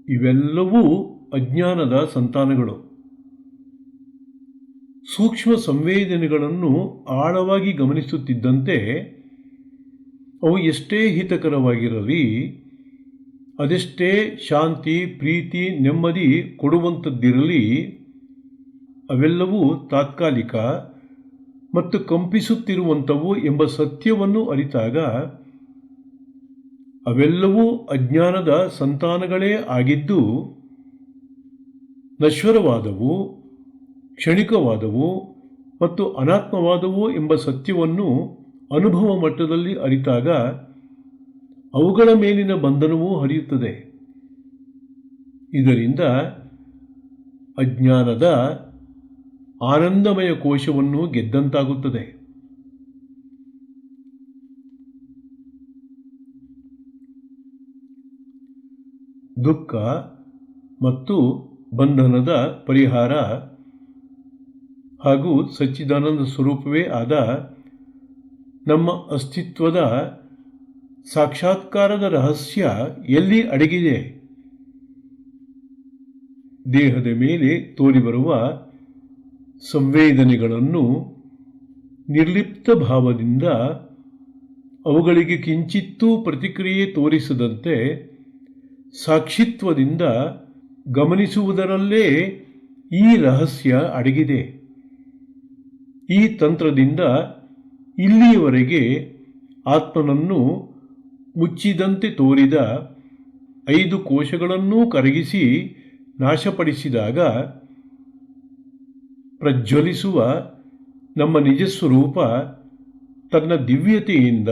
ಇವೆಲ್ಲವೂ ಅಜ್ಞಾನದ ಸಂತಾನಗಳು. ಸೂಕ್ಷ್ಮ ಸಂವೇದನೆಗಳನ್ನು ಆಳವಾಗಿ ಗಮನಿಸುತ್ತಿದ್ದಂತೆ ಅವು ಎಷ್ಟೇ ಹಿತಕರವಾಗಿರಲಿ, ಅದೆಷ್ಟೇ ಶಾಂತಿ, ಪ್ರೀತಿ, ನೆಮ್ಮದಿ ಕೊಡುವಂಥದ್ದಿರಲಿ, ಅವೆಲ್ಲವೂ ತಾತ್ಕಾಲಿಕ ಮತ್ತು ಕಂಪಿಸುತ್ತಿರುವಂಥವು ಎಂಬ ಸತ್ಯವನ್ನು ಅರಿತಾಗ ಅವೆಲ್ಲವೂ ಅಜ್ಞಾನದ ಸಂತಾನಗಳೇ ಆಗಿದ್ದು ನಶ್ವರವಾದವು, ಕ್ಷಣಿಕವಾದವು ಮತ್ತು ಅನಾತ್ಮವಾದವು ಎಂಬ ಸತ್ಯವನ್ನು ಅನುಭವ ಮಟ್ಟದಲ್ಲಿ ಅರಿತಾಗ ಅವುಗಳ ಮೇಲಿನ ಬಂಧನವೂ ಹರಿಯುತ್ತದೆ. ಇದರಿಂದ ಅಜ್ಞಾನದ ಆನಂದಮಯ ಕೋಶವನ್ನು ಗೆದ್ದಂತಾಗುತ್ತದೆ. ದುಃಖ ಮತ್ತು ಬಂಧನದ ಪರಿಹಾರ ಹಾಗೂ ಸಚ್ಚಿದಾನಂದ ಸ್ವರೂಪವೇ ಆದ ನಮ್ಮ ಅಸ್ತಿತ್ವದ ಸಾಕ್ಷಾತ್ಕಾರದ ರಹಸ್ಯ ಎಲ್ಲಿ ಅಡಗಿದೆ? ದೇಹದ ಮೇಲೆ ತೋರಿಬರುವ ಸಂವೇದನೆಗಳನ್ನು ನಿರ್ಲಿಪ್ತ ಭಾವದಿಂದ ಅವುಗಳಿಗೆ ಕಿಂಚಿತ್ತೂ ಪ್ರತಿಕ್ರಿಯೆ ತೋರಿಸದಂತೆ ಸಾಕ್ಷಿತ್ವದಿಂದ ಗಮನಿಸುವುದರಲ್ಲೇ ಈ ರಹಸ್ಯ ಅಡಗಿದೆ. ಈ ತಂತ್ರದಿಂದ ಇಲ್ಲಿಯವರೆಗೆ ಆತ್ಮನನ್ನು ಮುಚ್ಚಿದಂತೆ ತೋರಿದ 5 ಕೋಶಗಳನ್ನೂ ಕರಗಿಸಿ ನಾಶಪಡಿಸಿದಾಗ ಪ್ರಜ್ವಲಿಸುವ ನಮ್ಮ ನಿಜಸ್ವರೂಪ ತನ್ನ ದಿವ್ಯತೆಯಿಂದ,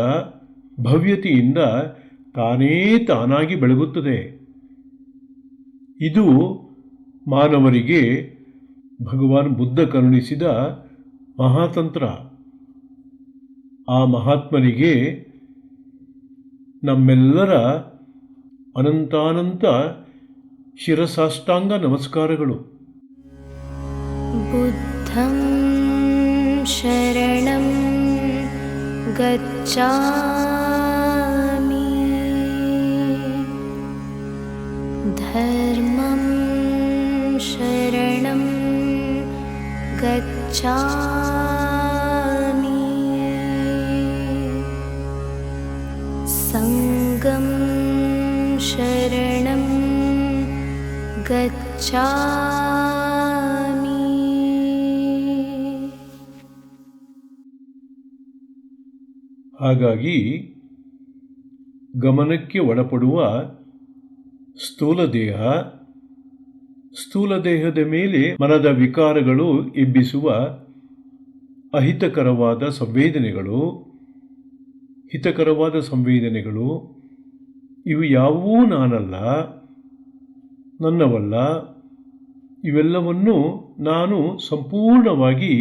ಭವ್ಯತೆಯಿಂದ ತಾನಾಗಿ ಬೆಳಗುತ್ತದೆ. ಇದು ಮಾನವರಿಗೆ ಭಗವಾನ್ ಬುದ್ಧ ಕರುಣಿಸಿದ ಮಹಾತಂತ್ರ. ಆ ಮಹಾತ್ಮರಿಗೆ ನಮ್ಮೆಲ್ಲರ ಅನಂತಾನಂತ ಶಿರಸಾಷ್ಟಾಂಗ ನಮಸ್ಕಾರಗಳು. ಬುದ್ಧಂ ಶರಣಂ ಗಚ್ಛಾಮಿ, ಧರ್ಮಂ ಶರಣಂ ಗಚ್ಛಾಮಿ, ಸಂಘಂ ಶರಣಂ ಗಚ್ಛಾಮಿ. ಹಾಗಾಗಿ ಗಮನಕ್ಕೆ ಒಳಪಡುವ ಸ್ಥೂಲ ದೇಹದ ಮೇಲೆ ಮನದ ವಿಕಾರಗಳು ಎಬ್ಬಿಸುವ ಅಹಿತಕರವಾದ ಸಂವೇದನೆಗಳು, ಹಿತಕರವಾದ ಸಂವೇದನೆಗಳು ಇವು ಯಾವುವೂ ನಾನಲ್ಲ, ನನ್ನವಲ್ಲ. ಇವೆಲ್ಲವನ್ನು ನಾನು ಸಂಪೂರ್ಣವಾಗಿ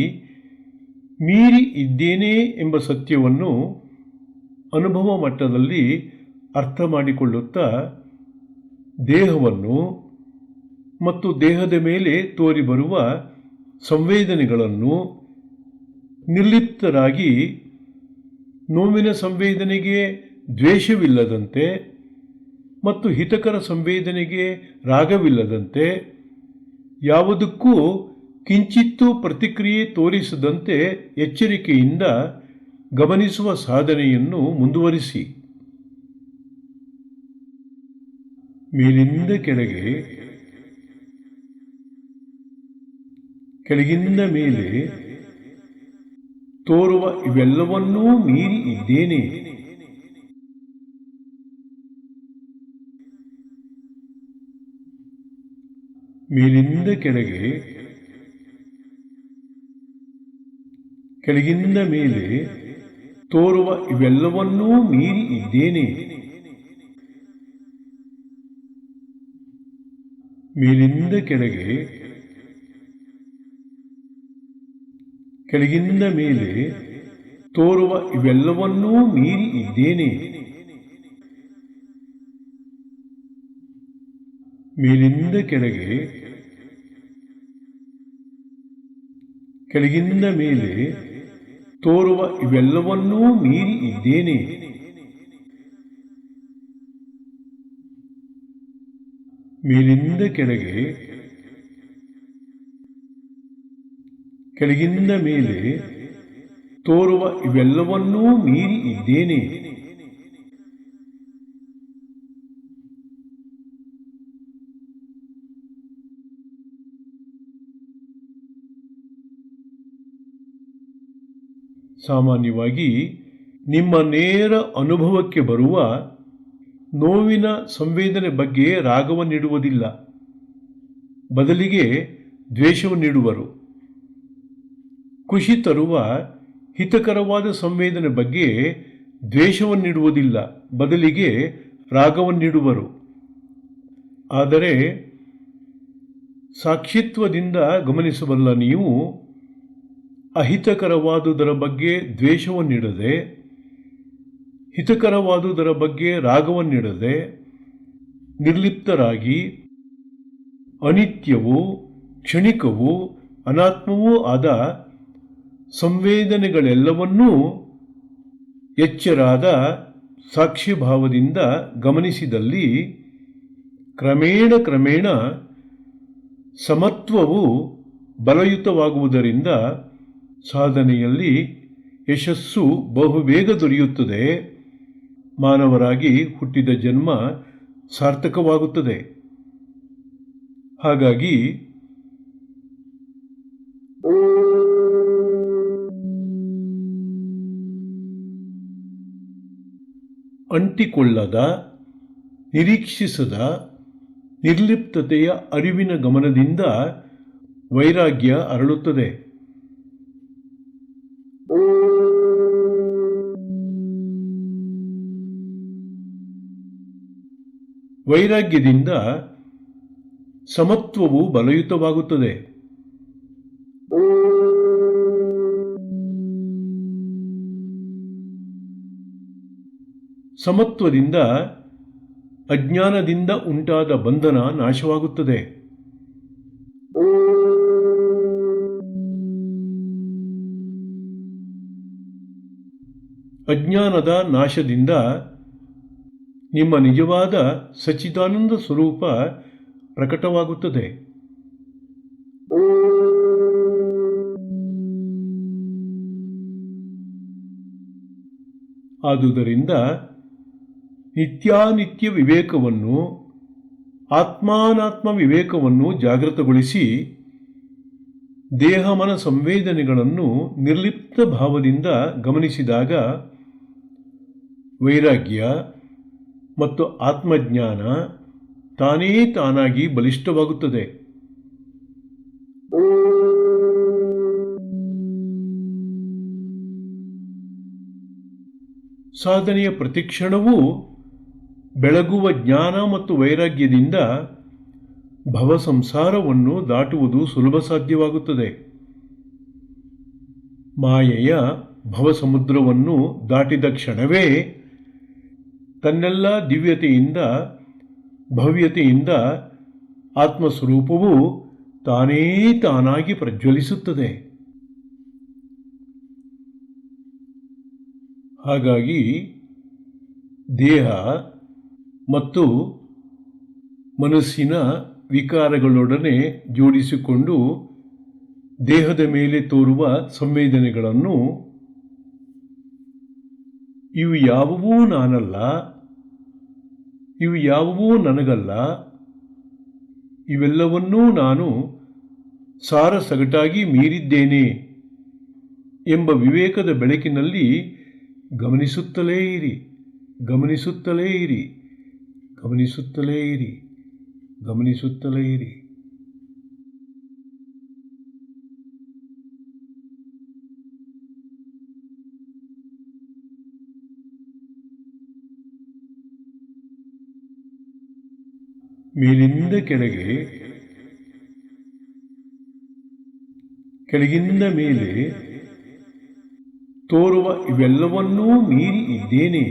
ಮೀರಿ ಇದ್ದೇನೆ ಎಂಬ ಸತ್ಯವನ್ನು ಅನುಭವ ಮಟ್ಟದಲ್ಲಿ ಅರ್ಥ ಮಾಡಿಕೊಳ್ಳುತ್ತಾ ದೇಹವನ್ನು ಮತ್ತು ದೇಹದ ಮೇಲೆ ತೋರಿಬರುವ ಸಂವೇದನೆಗಳನ್ನು ನಿರ್ಲಿಪ್ತರಾಗಿ, ನೋವಿನ ಸಂವೇದನೆಗೆ ದ್ವೇಷವಿಲ್ಲದಂತೆ ಮತ್ತು ಹಿತಕರ ಸಂವೇದನೆಗೆ ರಾಗವಿಲ್ಲದಂತೆ, ಯಾವುದಕ್ಕೂ ಕಿಂಚಿತ್ತೂ ಪ್ರತಿಕ್ರಿಯೆ ತೋರಿಸದಂತೆ ಎಚ್ಚರಿಕೆಯಿಂದ ಗಮನಿಸುವ ಸಾಧನೆಯನ್ನು ಮುಂದುವರಿಸಿ. ಮೇಲಿಂದ ಕೆಳಗೆ, ಕೆಳಗಿಂದ ಮೇಲೆ ತೋರುವ ಇವೆಲ್ಲವನ್ನೂ ಮೀರಿ ಇದ್ದೇನೆ. ಮೇಲಿಂದ ಕೆಳಗೆ, ಕೆಳಗಿಂದ ಮೇಲೆ ತೋರುವ ಇವೆಲ್ಲವನ್ನೂ ಮೀರಿ ಇದ್ದೇನೆ. ಮೇಲಿಂದ ಕೆಳಗೆ, ಕೆಳಗಿಂದ ಮೇಲೆ ತೋರುವ ಇವೆಲ್ಲವನ್ನೂ ಮೀರಿ ಇದ್ದೇನೆ. ಮೇಲಿಂದ ಕೆಳಗೆ, ಕೆಳಗಿಂದ ಮೇಲೆ ತೋರುವ ಇವೆಲ್ಲವನ್ನೂ ಮೀರಿ ಇದ್ದೇನೆ. ಮೇಲಿಂದ ಕೆಳಗೆ, ಕೆಳಗಿಂದ ಮೇಲೆ ತೋರುವ ಇವೆಲ್ಲವನ್ನೂ ಮೀರಿ ಇದ್ದೇನೆ. ಸಾಮಾನ್ಯವಾಗಿ ನಿಮ್ಮ ನೇರ ಅನುಭವಕ್ಕೆ ಬರುವ ನೋವಿನ ಸಂವೇದನೆ ಬಗ್ಗೆ ರಾಗವನ್ನಿಡುವುದಿಲ್ಲ, ಬದಲಿಗೆ ದ್ವೇಷವನ್ನಿಡುವರು. ಖುಷಿ ತರುವ ಹಿತಕರವಾದ ಸಂವೇದನೆ ಬಗ್ಗೆ ದ್ವೇಷವನ್ನಿಡುವುದಿಲ್ಲ, ಬದಲಿಗೆ ರಾಗವನ್ನಿಡುವರು. ಆದರೆ ಸಾಕ್ಷಿತ್ವದಿಂದ ಗಮನಿಸಬಲ್ಲ ನೀವು ಅಹಿತಕರವಾದುದರ ಬಗ್ಗೆ ದ್ವೇಷವನ್ನಿಡದೆ, ಹಿತಕರವಾದುದರ ಬಗ್ಗೆ ರಾಗವನ್ನಿಡದೆ ನಿರ್ಲಿಪ್ತರಾಗಿ ಅನಿತ್ಯವೂ ಕ್ಷಣಿಕವೂ ಅನಾತ್ಮವೂ ಆದ ಸಂವೇದನೆಗಳೆಲ್ಲವನ್ನೂ ಎಚ್ಚರಾದ ಸಾಕ್ಷಿಭಾವದಿಂದ ಗಮನಿಸಿದಲ್ಲಿ ಕ್ರಮೇಣ ಕ್ರಮೇಣ ಸಮತ್ವವು ಬಲಯುತವಾಗುವುದರಿಂದ ಸಾಧನೆಯಲ್ಲಿ ಯಶಸ್ಸು ಬಹುಬೇಗ ದೊರೆಯುತ್ತದೆ. ಮಾನವರಾಗಿ ಹುಟ್ಟಿದ ಜನ್ಮ ಸಾರ್ಥಕವಾಗುತ್ತದೆ. ಹಾಗಾಗಿ ಅಂಟಿಕೊಳ್ಳದ, ನಿರೀಕ್ಷಿಸದ ನಿರ್ಲಿಪ್ತತೆಯ ಅರಿವಿನ ಗಮನದಿಂದ ವೈರಾಗ್ಯ ಅರಳುತ್ತದೆ. ವೈರಾಗ್ಯದಿಂದ ಸಮತ್ವವು ಬಲಯುತವಾಗುತ್ತದೆ. ಸಮತ್ವದಿಂದ ಅಜ್ಞಾನದಿಂದ ಉಂಟಾದ ಬಂಧನ ನಾಶವಾಗುತ್ತದೆ. ಅಜ್ಞಾನದ ನಾಶದಿಂದ ನಿಮ್ಮ ನಿಜವಾದ ಸಚ್ಚಿದಾನಂದ ಸ್ವರೂಪ ಪ್ರಕಟವಾಗುತ್ತದೆ. ಆದುದರಿಂದ ನಿತ್ಯಾನಿತ್ಯ ವಿವೇಕವನ್ನು, ಆತ್ಮಾನಾತ್ಮ ವಿವೇಕವನ್ನು ಜಾಗೃತಗೊಳಿಸಿ ದೇಹಮನ ಸಂವೇದನೆಗಳನ್ನು ನಿರ್ಲಿಪ್ತ ಭಾವದಿಂದ ಗಮನಿಸಿದಾಗ ವೈರಾಗ್ಯ ಮತ್ತು ಆತ್ಮಜ್ಞಾನ ತಾನೇ ತಾನಾಗಿ ಬಲಿಷ್ಠವಾಗುತ್ತದೆ. ಸಾಧನೆಯ ಪ್ರತಿಕ್ಷಣವೂ ಬೆಳಗುವ ಜ್ಞಾನ ಮತ್ತು ವೈರಾಗ್ಯದಿಂದ ಭವಸಂಸಾರವನ್ನು ದಾಟುವುದು ಸುಲಭ ಸಾಧ್ಯವಾಗುತ್ತದೆ. ಮಾಯೆಯ ಭವಸಮುದ್ರವನ್ನು ದಾಟಿದ ಕ್ಷಣವೇ ತನ್ನೆಲ್ಲ ದಿವ್ಯತೆಯಿಂದ ಭವ್ಯತೆಯಿಂದ ಆತ್ಮಸ್ವರೂಪವು ತಾನೇ ತಾನಾಗಿ ಪ್ರಜ್ವಲಿಸುತ್ತದೆ. ಹಾಗಾಗಿ ದೇಹ ಮತ್ತು ಮನಸ್ಸಿನ ವಿಕಾರಗಳೊಡನೆ ಜೋಡಿಸಿಕೊಂಡು ದೇಹದ ಮೇಲೆ ತೋರುವ ಸಂವೇದನೆಗಳನ್ನು ಇವು ಯಾವುವೂ ನಾನಲ್ಲ, ಇವು ಯಾವುವೂ ನನಗಲ್ಲ, ಇವೆಲ್ಲವನ್ನೂ ನಾನು ಸಾರಸಗಟಾಗಿ ಮೀರಿದ್ದೇನೆ ಎಂಬ ವಿವೇಕದ ಬೆಳಕಿನಲ್ಲಿ ಗಮನಿಸುತ್ತಲೇ ಇರಿ, ಗಮನಿಸುತ್ತಲೇ ಇರಿ, ಗಮನಿಸುತ್ತಲೇ ಇರಿ, ಗಮನಿಸುತ್ತಲೇ ಇರಿ. ಮೇಲಿಂದ ಕೆಳಗೆ, ಕೆಳಗಿಂದ ಮೇಲೆ ತೋರುವ ಇವೆಲ್ಲವನ್ನೂ ಮೀರಿ ಇದ್ದೇನೆ.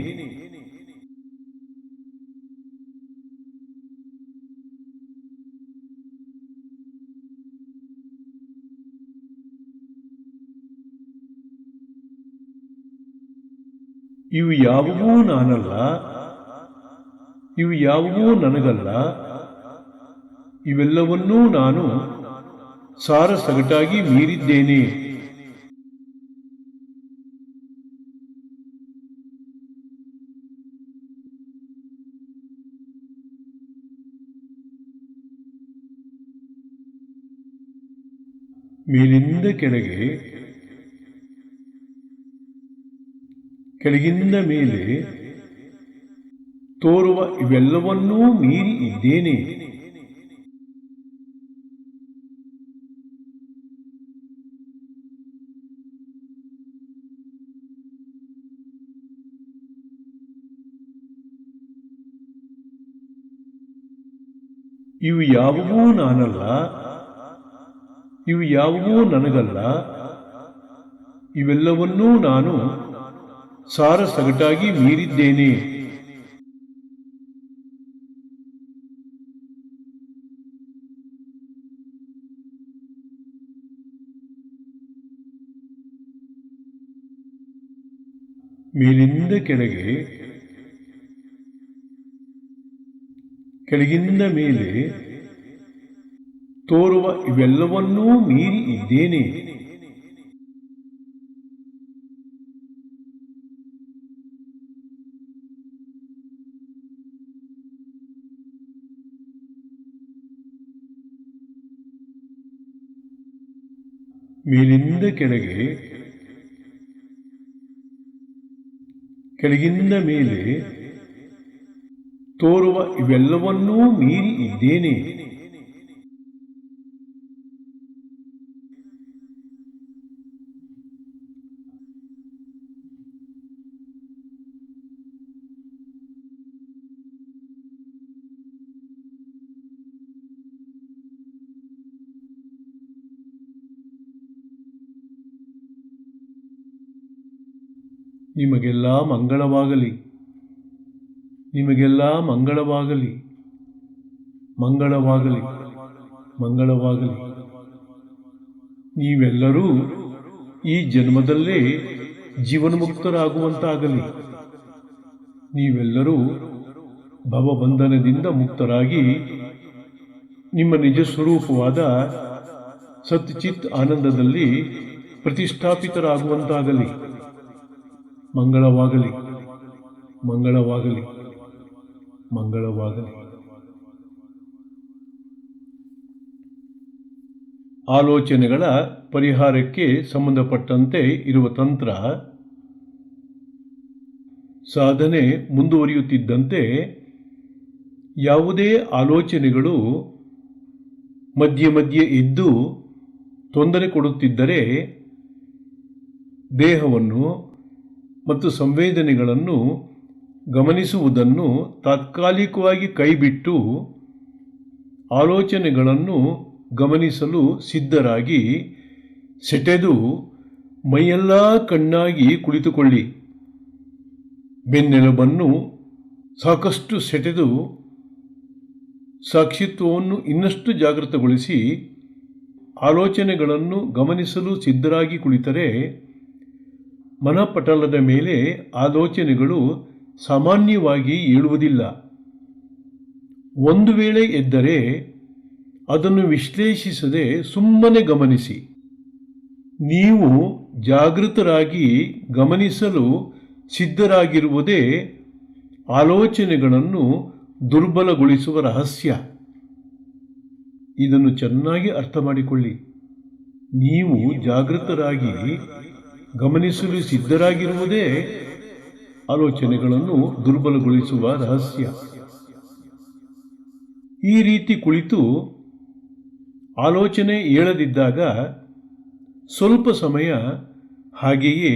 ಇವು ಯಾವುವೂ ನಾನಲ್ಲ, ಇವು ಯಾವುವೂ ನನಗಲ್ಲ. ಇವೆಲ್ಲವನ್ನೂ ನಾನು ಸಾರಸಗಟಾಗಿ ಮೀರಿದ್ದೇನೆ. ಮೇಲಿಂದ ಕೆಳಗೆ, ಕೆಳಗಿಂದ ಮೇಲೆ ತೋರುವ ಇವೆಲ್ಲವನ್ನೂ ಮೀರಿ ಇದ್ದೇನೆ. ಇವು ಯಾವುವೂ ನಾನಲ್ಲ, ಇವು ಯಾವುವೂ ನನಗಲ್ಲ. ಇವೆಲ್ಲವನ್ನೂ ನಾನು ಸಾರಸಗಟಾಗಿ ಮೀರಿದ್ದೇನೆ. ಮೇಲಿಂದ ಕೆಳಗೆ, ಕೆಳಗಿಂದ ಮೇಲೆ ತೋರುವ ಇವೆಲ್ಲವನ್ನೂ ಮೀರಿ ಇದ್ದೇನೆ. ಮೇಲಿಂದ ಕೆಳಗೆ, ಕೆಳಗಿಂದ ಮೇಲೆ ತೋರುವ ಇವೆಲ್ಲವನ್ನೂ ಮೀರಿ ಇದ್ದೇನೆ. ನಿಮಗೆಲ್ಲ ಮಂಗಳವಾಗಲಿ, ನಿಮಗೆಲ್ಲ ಮಂಗಳವಾಗಲಿ, ಮಂಗಳವಾಗಲಿ, ಮಂಗಳವಾಗಲಿ. ನೀವೆಲ್ಲರೂ ಈ ಜನ್ಮದಲ್ಲೇ ಜೀವನ್ಮುಕ್ತರಾಗುವಂತಾಗಲಿ. ನೀವೆಲ್ಲರೂ ಭವಬಂಧನದಿಂದ ಮುಕ್ತರಾಗಿ ನಿಮ್ಮ ನಿಜ ಸ್ವರೂಪವಾದ ಸತ್ಚಿತ್ ಆನಂದದಲ್ಲಿ ಪ್ರತಿಷ್ಠಾಪಿತರಾಗುವಂತಾಗಲಿ. ಮಂಗಳವಾಗಲಿ, ಮಂಗಳವಾಗಲಿ, ಮಂಗಳವಾಗಲಿ. ಆಲೋಚನೆಗಳ ಪರಿಹಾರಕ್ಕೆ ಸಂಬಂಧಪಟ್ಟಂತೆ ಇರುವ ತಂತ್ರ. ಸಾಧನೆ ಮುಂದುವರಿಯುತ್ತಿದ್ದಂತೆ ಯಾವುದೇ ಆಲೋಚನೆಗಳು ಮಧ್ಯೆ ಮಧ್ಯೆ ಇದ್ದು ತೊಂದರೆ ಕೊಡುತ್ತಿದ್ದರೆ ದೇಹವನ್ನು ಮತ್ತು ಸಂವೇದನೆಗಳನ್ನು ಗಮನಿಸುವುದನ್ನು ತಾತ್ಕಾಲಿಕವಾಗಿ ಕೈಬಿಟ್ಟು ಆಲೋಚನೆಗಳನ್ನು ಗಮನಿಸಲು ಸಿದ್ಧರಾಗಿ ಸೆಟೆದು ಮೈಯೆಲ್ಲ ಕಣ್ಣಾಗಿ ಕುಳಿತುಕೊಳ್ಳಿ. ಬೆನ್ನೆಲುಬನ್ನು ಸಾಕಷ್ಟು ಸೆಟೆದು ಸಾಕ್ಷಿತ್ವವನ್ನು ಇನ್ನಷ್ಟು ಜಾಗೃತಗೊಳಿಸಿ ಆಲೋಚನೆಗಳನ್ನು ಗಮನಿಸಲು ಸಿದ್ಧರಾಗಿ ಕುಳಿತರೆ ಮನಪಟಲದ ಮೇಲೆ ಆಲೋಚನೆಗಳು ಸಾಮಾನ್ಯವಾಗಿ ಏಳುವುದಿಲ್ಲ. ಒಂದು ವೇಳೆ ಎದ್ದರೆ ಅದನ್ನು ವಿಶ್ಲೇಷಿಸದೆ ಸುಮ್ಮನೆ ಗಮನಿಸಿ. ನೀವು ಜಾಗೃತರಾಗಿ ಗಮನಿಸಲು ಸಿದ್ಧರಾಗಿರುವುದೇ ಆಲೋಚನೆಗಳನ್ನು ದುರ್ಬಲಗೊಳಿಸುವ ರಹಸ್ಯ. ಇದನ್ನು ಚೆನ್ನಾಗಿ ಅರ್ಥ ಮಾಡಿಕೊಳ್ಳಿ. ನೀವು ಜಾಗೃತರಾಗಿ ಗಮನಿಸಲು ಸಿದ್ಧರಾಗಿರುವುದೇ ಆಲೋಚನೆಗಳನ್ನು ದುರ್ಬಲಗೊಳಿಸುವ ರಹಸ್ಯ. ಈ ರೀತಿ ಕುಳಿತು ಆಲೋಚನೆ ಏಳದಿದ್ದಾಗ ಸ್ವಲ್ಪ ಸಮಯ ಹಾಗೆಯೇ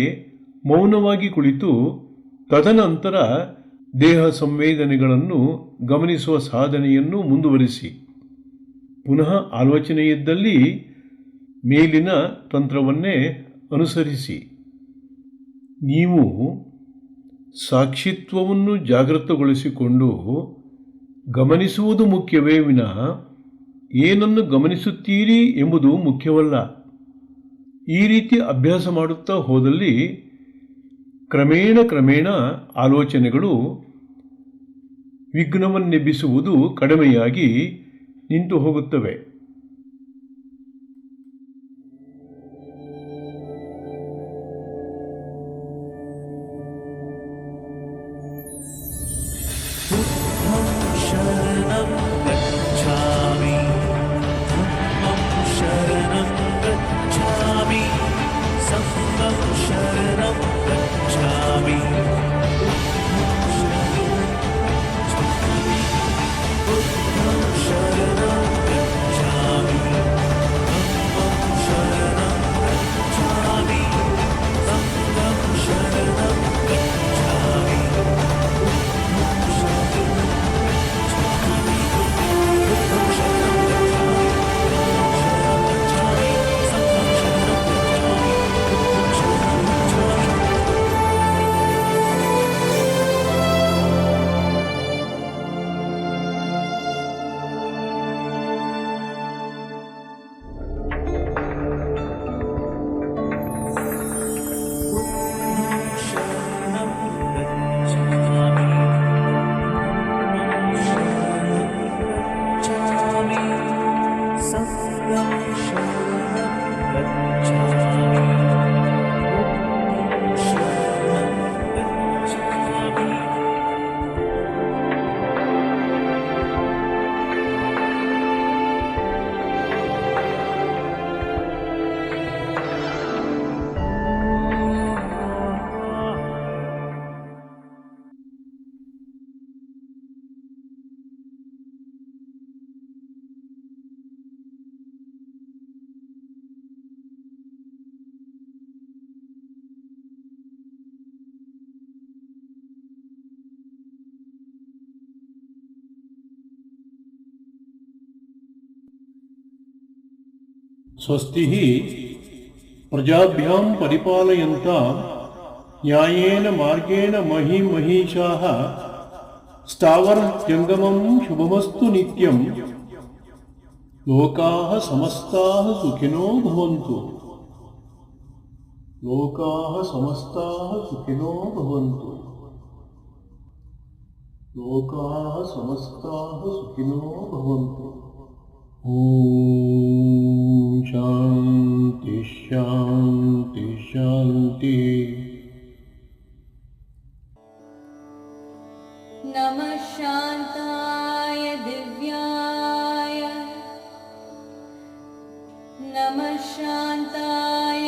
ಮೌನವಾಗಿ ಕುಳಿತು ತದನಂತರ ದೇಹ ಸಂವೇದನೆಗಳನ್ನು ಗಮನಿಸುವ ಸಾಧನೆಯನ್ನು ಮುಂದುವರಿಸಿ. ಪುನಃ ಆಲೋಚನೆಯಿದ್ದಲ್ಲಿ ಮೇಲಿನ ತಂತ್ರವನ್ನೇ ಅನುಸರಿಸಿ. ನೀವು ಸಾಕ್ಷಿತ್ವವನ್ನು ಜಾಗೃತಗೊಳಿಸಿಕೊಂಡು ಗಮನಿಸುವುದು ಮುಖ್ಯವೇ ವಿನಃ ಏನನ್ನು ಗಮನಿಸುತ್ತೀರಿ ಎಂಬುದು ಮುಖ್ಯವಲ್ಲ. ಈ ರೀತಿ ಅಭ್ಯಾಸ ಮಾಡುತ್ತಾ ಹೋದಲ್ಲಿ ಕ್ರಮೇಣ ಆಲೋಚನೆಗಳು ವಿಘ್ನವನ್ನೆಬ್ಬಿಸುವುದು ಕಡಿಮೆಯಾಗಿ ನಿಂತು ಹೋಗುತ್ತವೆ. ಸ್ವಸ್ತಿಃ ಪ್ರಜಾಭ್ಯಾಂ ಪರಿಪಾಲಯಂತಾಂ ನ್ಯಾಯೇನ ಮಾರ್ಗೇಣ ಮಹೀಮಹೀಷಾಃ ಸ್ಥಾವರಜಂಗಮಂ ಶುಭಮಸ್ತು ನಿತ್ಯಂ ಲೋಕಾಃ ಸಮಸ್ತಾಃ ಸುಖಿನೋ ಭವಂತು. ಲೋಕಾಃ ಸಮಸ್ತಾಃ ಸುಖಿನೋ ಭವಂತು. ಲೋಕಾಃ ಸಮಸ್ತಾಃ ಸುಖಿನೋ ಭವಂತು. ಓಂ ಶಾಂತಿ ಶಾಂತಿ ಶಾಂತಿ. नमः शान्ताय दिव्याय, नमः शान्ताय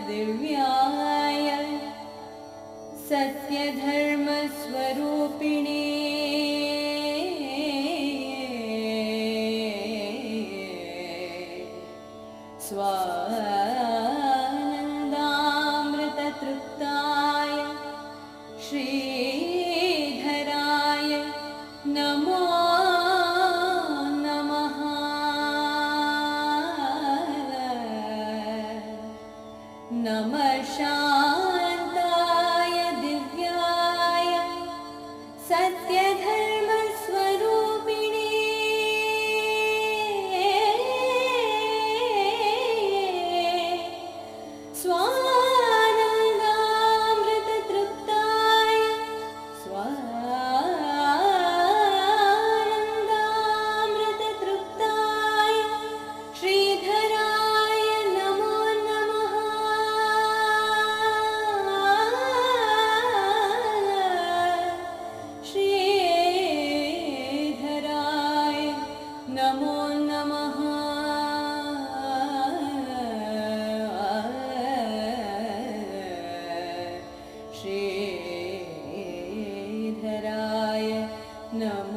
दिव्याय, सत्यधर्मस्वरूपिणे स्वानन्दामृततृप्ताय श्रीधराय नमो नमः. नमः शान्ताय दिव्याय, सत्यधर्मस्वरूपिणे स्वानन्दामृततृप्ताय स्वानन्दामृततृप्ताय श्रीधराय नमो नमः. श्रीधराय नमो नमः. श्रीधराय नमो